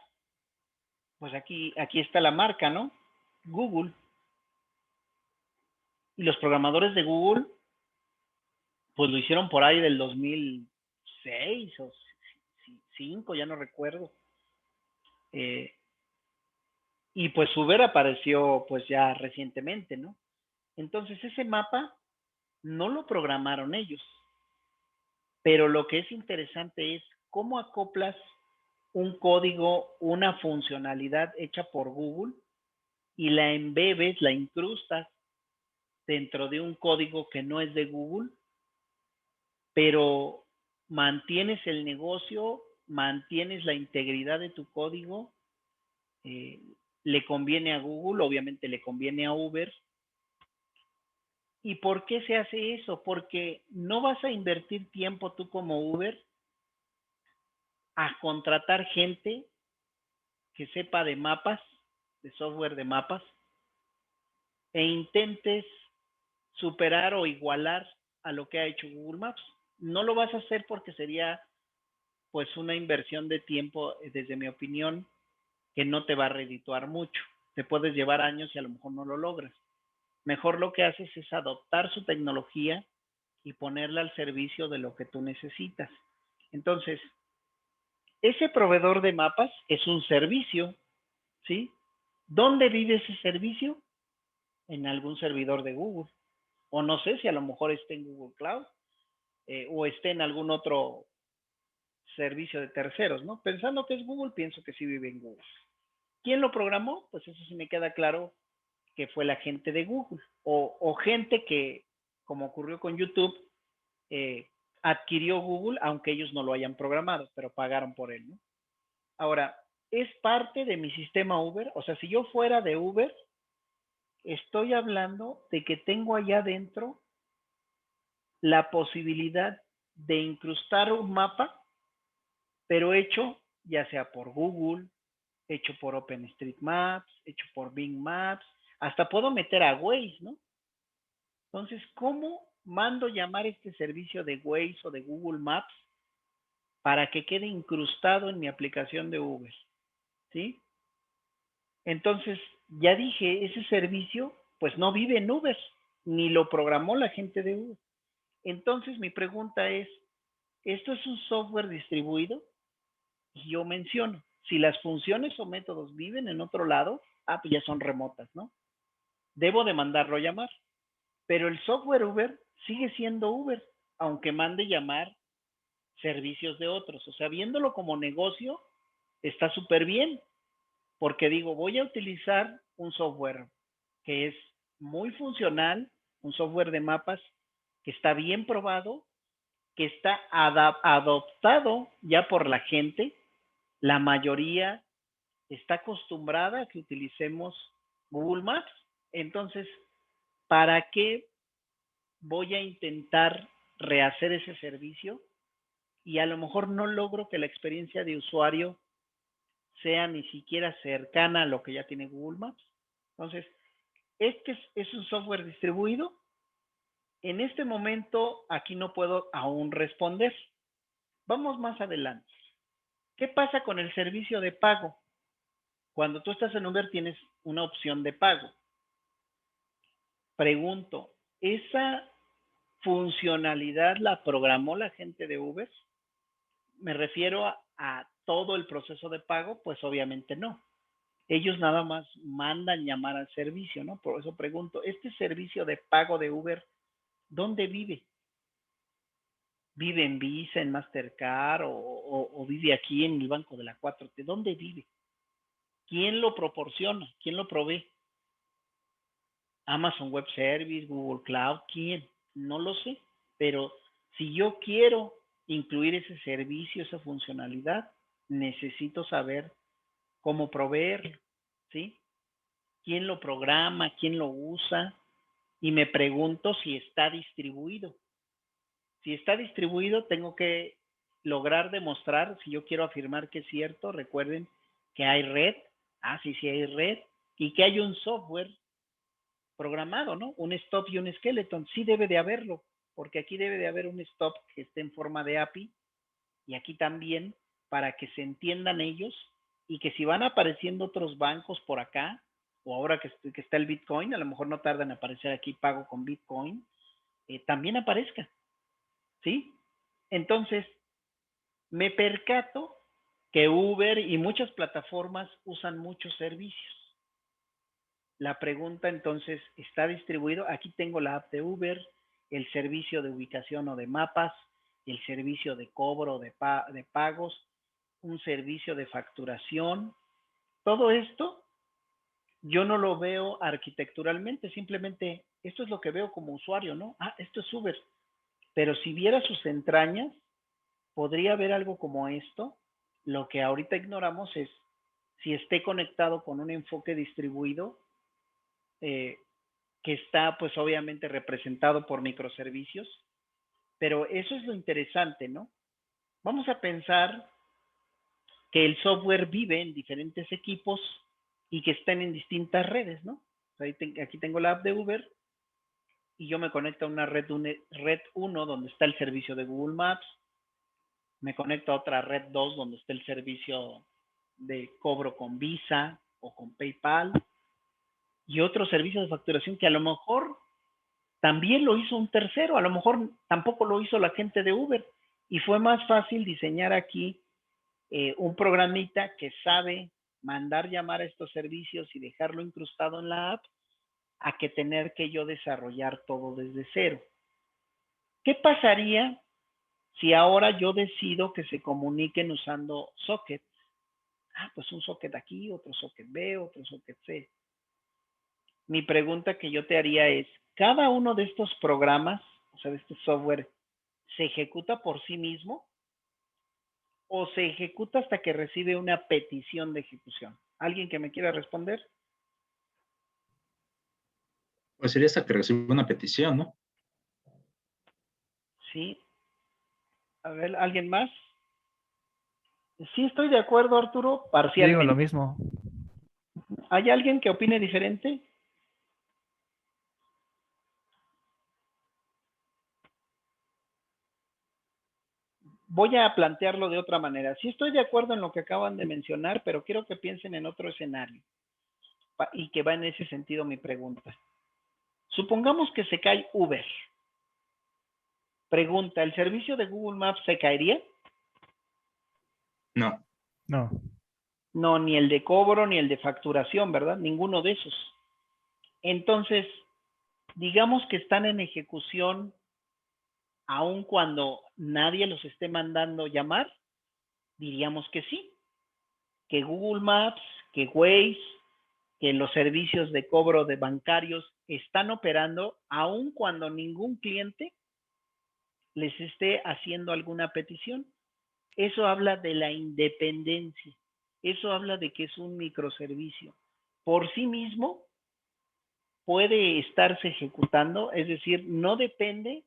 pues aquí está la marca, ¿no? Google. Y los programadores de Google, pues lo hicieron por ahí del 2006 o 2005, ya no recuerdo. Y pues Uber apareció pues ya recientemente, ¿no? Entonces ese mapa no lo programaron ellos. Pero lo que es interesante es cómo acoplas un código, una funcionalidad hecha por Google y la embebes, la incrustas dentro de un código que no es de Google, pero mantienes el negocio, mantienes la integridad de tu código, le conviene a Google, obviamente le conviene a Uber. ¿Y por qué se hace eso? Porque no vas a invertir tiempo tú como Uber a contratar gente que sepa de mapas, de software de mapas, e intentes superar o igualar a lo que ha hecho Google Maps. No lo vas a hacer porque sería pues una inversión de tiempo, desde mi opinión, que no te va a redituar mucho. Te puedes llevar años y a lo mejor no lo logras. Mejor lo que haces es adoptar su tecnología y ponerla al servicio de lo que tú necesitas. Entonces, ese proveedor de mapas es un servicio, ¿sí? ¿Dónde vive ese servicio? En algún servidor de Google. O no sé si a lo mejor esté en Google Cloud o esté en algún otro servicio de terceros, ¿no? Pensando que es Google, pienso que sí vive en Google. ¿Quién lo programó? Pues eso sí me queda claro que fue la gente de Google o gente que, como ocurrió con YouTube, adquirió Google, aunque ellos no lo hayan programado, pero pagaron por él, ¿no? Ahora, ¿es parte de mi sistema Uber? O sea, si yo fuera de Uber, estoy hablando de que tengo allá adentro la posibilidad de incrustar un mapa, pero hecho ya sea por Google, hecho por OpenStreetMaps, hecho por Bing Maps, hasta puedo meter a Waze, ¿no? Entonces, ¿cómo mando llamar este servicio de Waze o de Google Maps para que quede incrustado en mi aplicación de Uber? ¿Sí? Entonces, ya dije, ese servicio pues no vive en Uber, ni lo programó la gente de Uber. Entonces, mi pregunta es, Esto es un software distribuido y yo menciono, si las funciones o métodos viven en otro lado, pues ya son remotas, ¿no? Debo de mandarlo a llamar. Pero el software Uber sigue siendo Uber, aunque mande llamar servicios de otros. O sea, viéndolo como negocio, está súper bien, porque digo, voy a utilizar un software que es muy funcional, un software de mapas que está bien probado, que está adoptado ya por la gente. La mayoría está acostumbrada a que utilicemos Google Maps. Entonces, ¿para qué voy a intentar rehacer ese servicio? Y a lo mejor no logro que la experiencia de usuario sea ni siquiera cercana a lo que ya tiene Google Maps. Entonces, este es un software distribuido. En este momento, aquí no puedo aún responder. Vamos más adelante. ¿Qué pasa con el servicio de pago? Cuando tú estás en Uber tienes una opción de pago. Pregunto, ¿esa funcionalidad la programó la gente de Uber? Me refiero a todo el proceso de pago, pues obviamente no. Ellos nada más mandan llamar al servicio, ¿no? Por eso pregunto, ¿este servicio de pago de Uber, dónde vive? ¿Vive en Visa, en Mastercard o vive aquí en el Banco de la 4T? ¿Dónde vive? ¿Quién lo proporciona? ¿Quién lo provee? Amazon Web Service, Google Cloud, ¿quién? No lo sé, pero si yo quiero incluir ese servicio, esa funcionalidad, necesito saber cómo proveerlo, ¿sí? ¿Quién lo programa? ¿Quién lo usa? Y me pregunto si está distribuido. Si está distribuido, tengo que lograr demostrar, si yo quiero afirmar que es cierto, recuerden que hay red, sí hay red, y que hay un software programado, ¿no? Un stop y un skeleton, sí debe de haberlo, porque aquí debe de haber un stop que esté en forma de API, y aquí también, para que se entiendan ellos, y que si van apareciendo otros bancos por acá, o ahora que está el Bitcoin, a lo mejor no tarda en aparecer aquí pago con Bitcoin, también aparezca, ¿sí? Entonces, me percato que Uber y muchas plataformas usan muchos servicios. La pregunta entonces, ¿está distribuido? Aquí tengo la app de Uber, el servicio de ubicación o de mapas, el servicio de cobro de pagos, un servicio de facturación. Todo esto yo no lo veo arquitecturalmente, simplemente esto es lo que veo como usuario, ¿no? Esto es Uber. Pero si viera sus entrañas, podría haber algo como esto. Lo que ahorita ignoramos es si esté conectado con un enfoque distribuido, que está pues obviamente representado por microservicios, pero eso es lo interesante, ¿no? Vamos a pensar que el software vive en diferentes equipos y que están en distintas redes, ¿no? Aquí tengo la app de Uber y yo me conecto a una red 1 donde está el servicio de Google Maps, me conecto a otra red 2 donde está el servicio de cobro con Visa o con PayPal y otro servicio de facturación que a lo mejor también lo hizo un tercero, a lo mejor tampoco lo hizo la gente de Uber y fue más fácil diseñar aquí un programita que sabe mandar llamar a estos servicios y dejarlo incrustado en la app a que tener que yo desarrollar todo desde cero. ¿Qué pasaría si ahora yo decido que se comuniquen usando sockets? Pues un socket aquí, otro socket B, otro socket C. Mi pregunta que yo te haría es, ¿cada uno de estos programas, o sea, de este software, se ejecuta por sí mismo o se ejecuta hasta que recibe una petición de ejecución? ¿Alguien que me quiera responder? Pues sería hasta que reciba una petición, ¿no? Sí. A ver, ¿alguien más? Sí, estoy de acuerdo, Arturo, Yo digo parcialmente. lo mismo. ¿Hay alguien que opine diferente? Voy a plantearlo de otra manera. Sí estoy de acuerdo en lo que acaban de mencionar, pero quiero que piensen en otro escenario y que va en ese sentido mi pregunta. Supongamos que se cae Uber. Pregunta, ¿el servicio de Google Maps se caería? No. No. No, ni el de cobro ni el de facturación, ¿verdad? Ninguno de esos. Entonces, digamos que están en ejecución aun cuando nadie los esté mandando llamar, diríamos que sí, que Google Maps, que Waze, que los servicios de cobro de bancarios están operando aun cuando ningún cliente les esté haciendo alguna petición. Eso habla de la independencia. Eso habla de que es un microservicio. Por sí mismo puede estarse ejecutando, es decir, no depende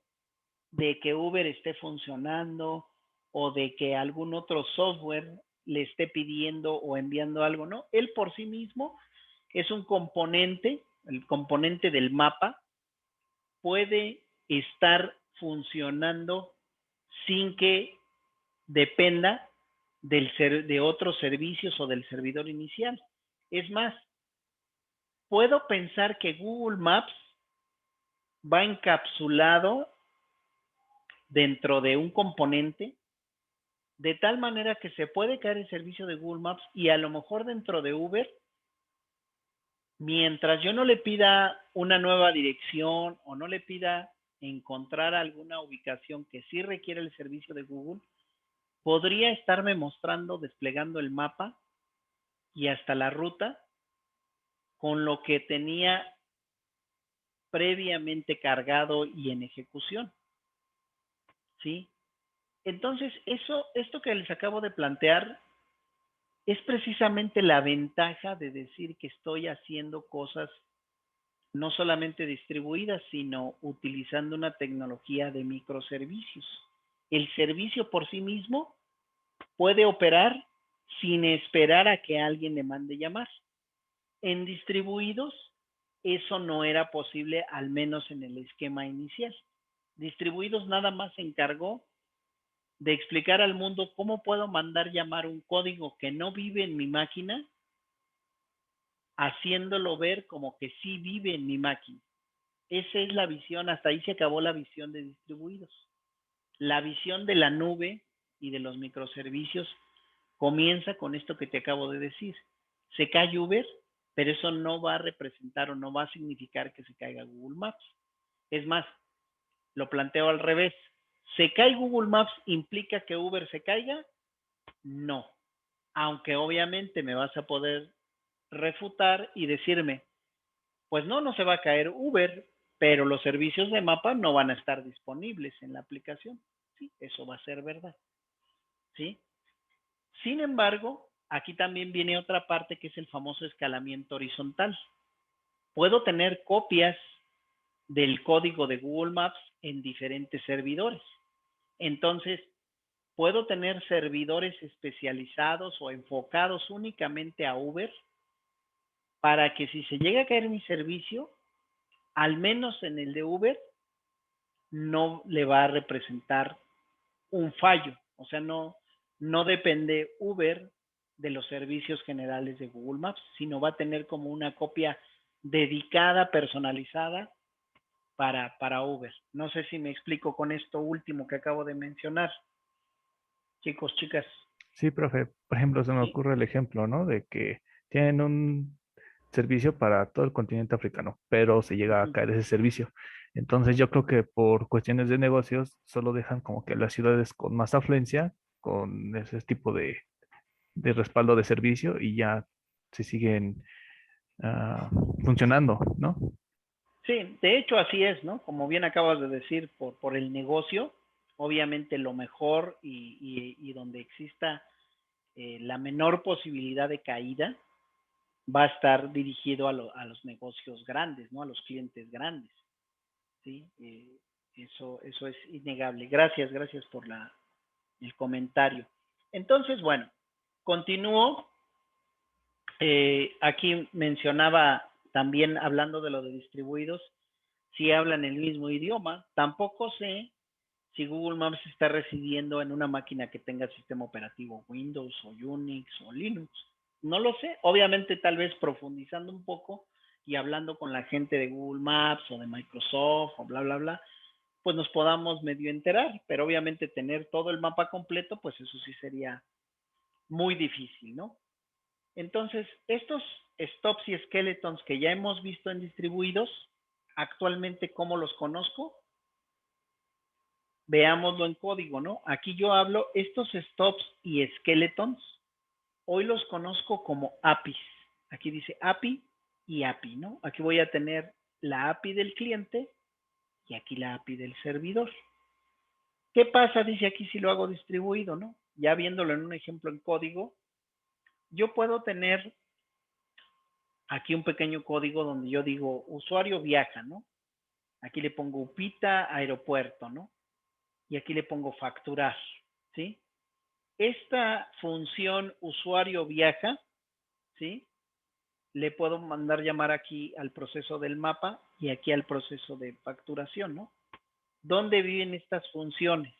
de que Uber esté funcionando o de que algún otro software le esté pidiendo o enviando algo, ¿no? Él por sí mismo es un componente, el componente del mapa, puede estar funcionando sin que dependa de otros servicios o del servidor inicial. Es más, puedo pensar que Google Maps va encapsulado dentro de un componente de tal manera que se puede caer el servicio de Google Maps y a lo mejor dentro de Uber, mientras yo no le pida una nueva dirección o no le pida encontrar alguna ubicación que sí requiere el servicio de Google, podría estarme mostrando, desplegando el mapa y hasta la ruta con lo que tenía previamente cargado y en ejecución. ¿Sí? Entonces, esto que les acabo de plantear es precisamente la ventaja de decir que estoy haciendo cosas no solamente distribuidas, sino utilizando una tecnología de microservicios. El servicio por sí mismo puede operar sin esperar a que alguien le mande llamar. En distribuidos, eso no era posible, al menos en el esquema inicial. Distribuidos nada más se encargó de explicar al mundo cómo puedo mandar llamar un código que no vive en mi máquina, haciéndolo ver como que sí vive en mi máquina. Esa es la visión, hasta ahí se acabó la visión de distribuidos. La visión de la nube y de los microservicios comienza con esto que te acabo de decir. Se cae Uber, pero eso no va a representar o no va a significar que se caiga Google Maps. Es más, lo planteo al revés. ¿Se cae Google Maps implica que Uber se caiga? No. Aunque obviamente me vas a poder refutar y decirme, pues no se va a caer Uber, pero los servicios de mapa no van a estar disponibles en la aplicación. Sí, eso va a ser verdad. ¿Sí? Sin embargo, aquí también viene otra parte que es el famoso escalamiento horizontal. Puedo tener copias del código de Google Maps en diferentes servidores. Entonces, puedo tener servidores especializados o enfocados únicamente a Uber para que si se llega a caer mi servicio, al menos en el de Uber, no le va a representar un fallo. O sea, no depende Uber de los servicios generales de Google Maps, sino va a tener como una copia dedicada, personalizada para Uber. No sé si me explico con esto último que acabo de mencionar. Chicos, chicas. Sí, profe. Por ejemplo, se me ¿Sí? ocurre el ejemplo, ¿no? De que tienen un servicio para todo el continente africano, pero se llega a caer ese servicio. Entonces yo creo que por cuestiones de negocios solo dejan como que las ciudades con más afluencia, con ese tipo de respaldo de servicio y ya se siguen ah, funcionando, ¿no? Sí, de hecho así es, ¿no? Como bien acabas de decir, por el negocio, obviamente lo mejor y donde exista la menor posibilidad de caída va a estar dirigido a los negocios grandes, ¿no? A los clientes grandes, ¿sí? Eso es innegable. Gracias por el comentario. Entonces, bueno, continúo. Aquí mencionaba también, hablando de lo de distribuidos, si hablan el mismo idioma. Tampoco sé si Google Maps está residiendo en una máquina que tenga sistema operativo Windows o Unix o Linux. No lo sé. Obviamente, tal vez profundizando un poco y hablando con la gente de Google Maps o de Microsoft o bla, bla, bla, pues nos podamos medio enterar, pero obviamente tener todo el mapa completo, pues eso sí sería muy difícil, ¿no? Entonces, estos stops y skeletons que ya hemos visto en distribuidos, actualmente, ¿cómo los conozco? Veámoslo en código, ¿no? Aquí yo hablo, estos stops y skeletons, hoy los conozco como APIs. Aquí dice API y API, ¿no? Aquí voy a tener la API del cliente y aquí la API del servidor. ¿Qué pasa? Dice aquí si lo hago distribuido, ¿no? Ya viéndolo en un ejemplo en código, yo puedo tener aquí un pequeño código donde yo digo usuario viaja, ¿no? Aquí le pongo UPITA aeropuerto, ¿no? Y aquí le pongo facturar, ¿sí? Esta función usuario viaja, ¿sí? Le puedo mandar llamar aquí al proceso del mapa y aquí al proceso de facturación, ¿no? ¿Dónde viven estas funciones?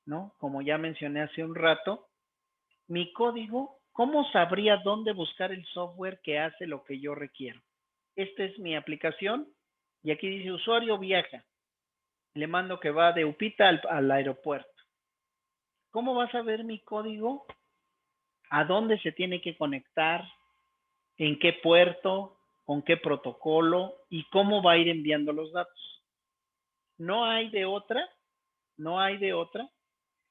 ¿No? Como ya mencioné hace un rato, mi código, ¿cómo sabría dónde buscar el software que hace lo que yo requiero? Esta es mi aplicación y aquí dice usuario viaja. Le mando que va de UPITA al aeropuerto. ¿Cómo vas a ver mi código? ¿A dónde se tiene que conectar? ¿En qué puerto? ¿Con qué protocolo? ¿Y cómo va a ir enviando los datos? No hay de otra, no hay de otra,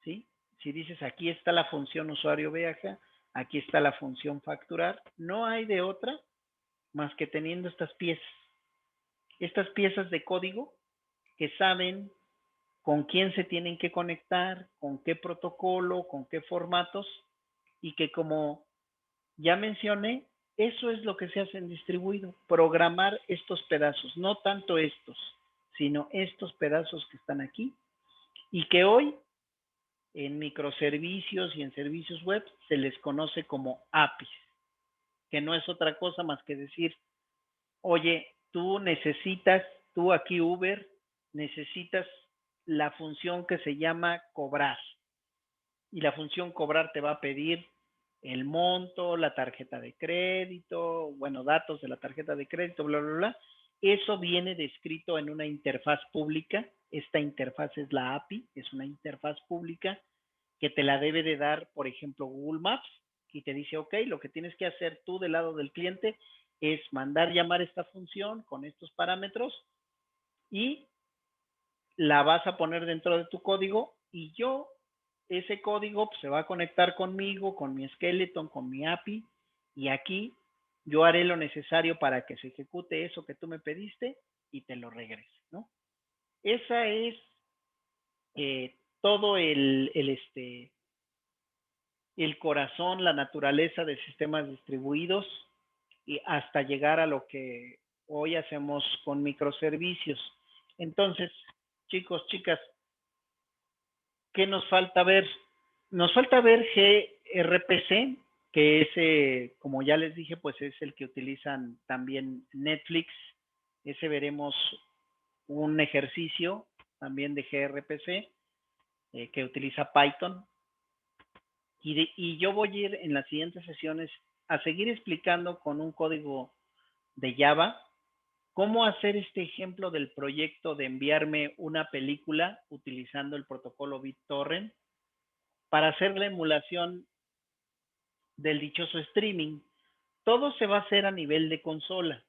¿sí? Si dices aquí está la función usuario viaja, aquí está la función facturar, no hay de otra más que teniendo estas piezas de código que saben con quién se tienen que conectar, con qué protocolo, con qué formatos, y que como ya mencioné, eso es lo que se hace en distribuido, programar estos pedazos, no tanto estos, sino estos pedazos que están aquí, y que hoy en microservicios y en servicios web se les conoce como APIs, que no es otra cosa más que decir, oye, tú aquí Uber, necesitas la función que se llama cobrar. Y la función cobrar te va a pedir el monto, la tarjeta de crédito, bueno, datos de la tarjeta de crédito, bla, bla, bla. Eso viene descrito en una interfaz pública. Esta interfaz es la API, es una interfaz pública que te la debe de dar, por ejemplo, Google Maps, y te dice, ok, lo que tienes que hacer tú del lado del cliente es mandar llamar esta función con estos parámetros y la vas a poner dentro de tu código y yo, ese código pues, se va a conectar conmigo, con mi skeleton, con mi API y aquí yo haré lo necesario para que se ejecute eso que tú me pediste y te lo regrese, ¿no? Esa es todo el corazón, la naturaleza de sistemas distribuidos y hasta llegar a lo que hoy hacemos con microservicios. Entonces, chicos, chicas, ¿qué nos falta ver? Nos falta ver gRPC, que ese, como ya les dije, pues es el que utilizan también Netflix. Ese veremos un ejercicio también de gRPC que utiliza Python. Y yo voy a ir en las siguientes sesiones a seguir explicando con un código de Java cómo hacer este ejemplo del proyecto de enviarme una película utilizando el protocolo BitTorrent para hacer la emulación del dichoso streaming. Todo se va a hacer a nivel de consola.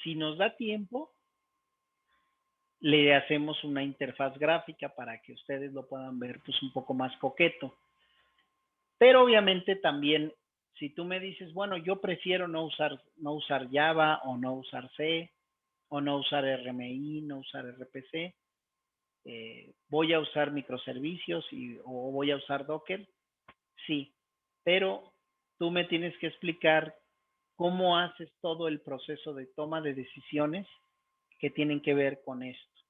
Si nos da tiempo, le hacemos una interfaz gráfica para que ustedes lo puedan ver pues un poco más coqueto. Pero obviamente también, si tú me dices, bueno, yo prefiero no usar Java o no usar C o no usar RMI, no usar RPC, voy a usar microservicios o voy a usar Docker, sí, pero tú me tienes que explicar cómo haces todo el proceso de toma de decisiones que tienen que ver con esto.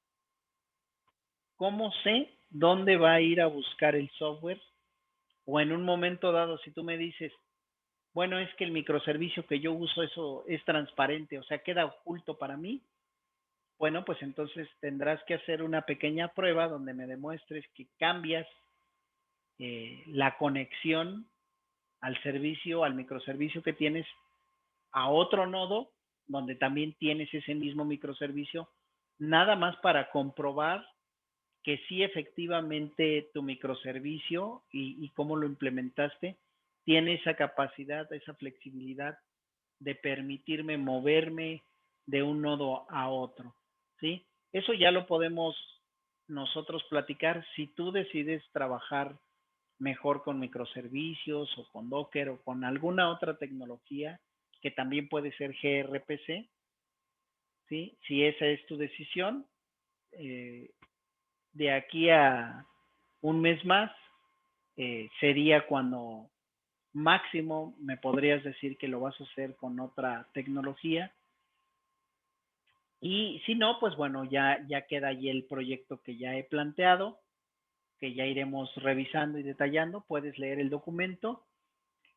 ¿Cómo sé dónde va a ir a buscar el software? O en un momento dado, si tú me dices, bueno, es que el microservicio que yo uso, eso es transparente, o sea, queda oculto para mí, bueno, pues entonces tendrás que hacer una pequeña prueba donde me demuestres que cambias la conexión al servicio, al microservicio que tienes a otro nodo, donde también tienes ese mismo microservicio, nada más para comprobar que sí efectivamente tu microservicio y cómo lo implementaste tiene esa capacidad, esa flexibilidad de permitirme moverme de un nodo a otro, ¿sí? Eso ya lo podemos nosotros platicar si tú decides trabajar mejor con microservicios o con Docker o con alguna otra tecnología que también puede ser gRPC, ¿sí? Si esa es tu decisión, de aquí a un mes más sería cuando máximo me podrías decir que lo vas a hacer con otra tecnología. Y si no, pues bueno, ya queda ahí el proyecto que ya he planteado, que ya iremos revisando y detallando. Puedes leer el documento.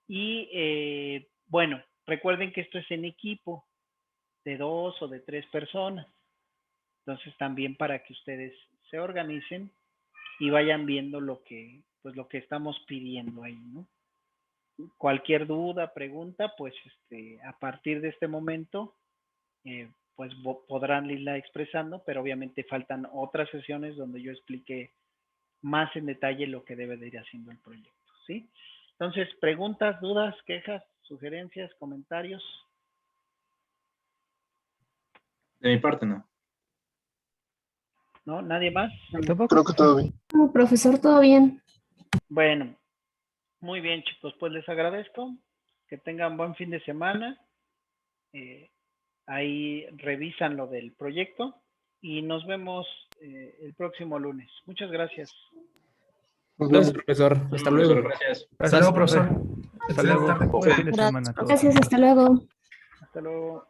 Y bueno, recuerden que esto es en equipo de 2 o de 3 personas. Entonces también para que ustedes se organicen y vayan viendo lo que estamos pidiendo ahí, ¿no? Cualquier duda, pregunta, pues a partir de este momento, pues podrán irla expresando, pero obviamente faltan otras sesiones donde yo explique más en detalle lo que debe de ir haciendo el proyecto, ¿sí? Entonces, preguntas, dudas, quejas, sugerencias, comentarios. De mi parte, no. ¿No? ¿Nadie más? Creo que todo bien. Como profesor, todo bien. Bueno, muy bien, chicos, pues les agradezco. Que tengan buen fin de semana. Ahí revisan lo del proyecto y nos vemos el próximo lunes. Muchas gracias. Gracias, profesor. Hasta luego. Gracias. Hasta luego, profe. profesor. Hasta Excelente luego. tarde. Buen fin de semana a todos. Gracias, hasta luego. Hasta luego.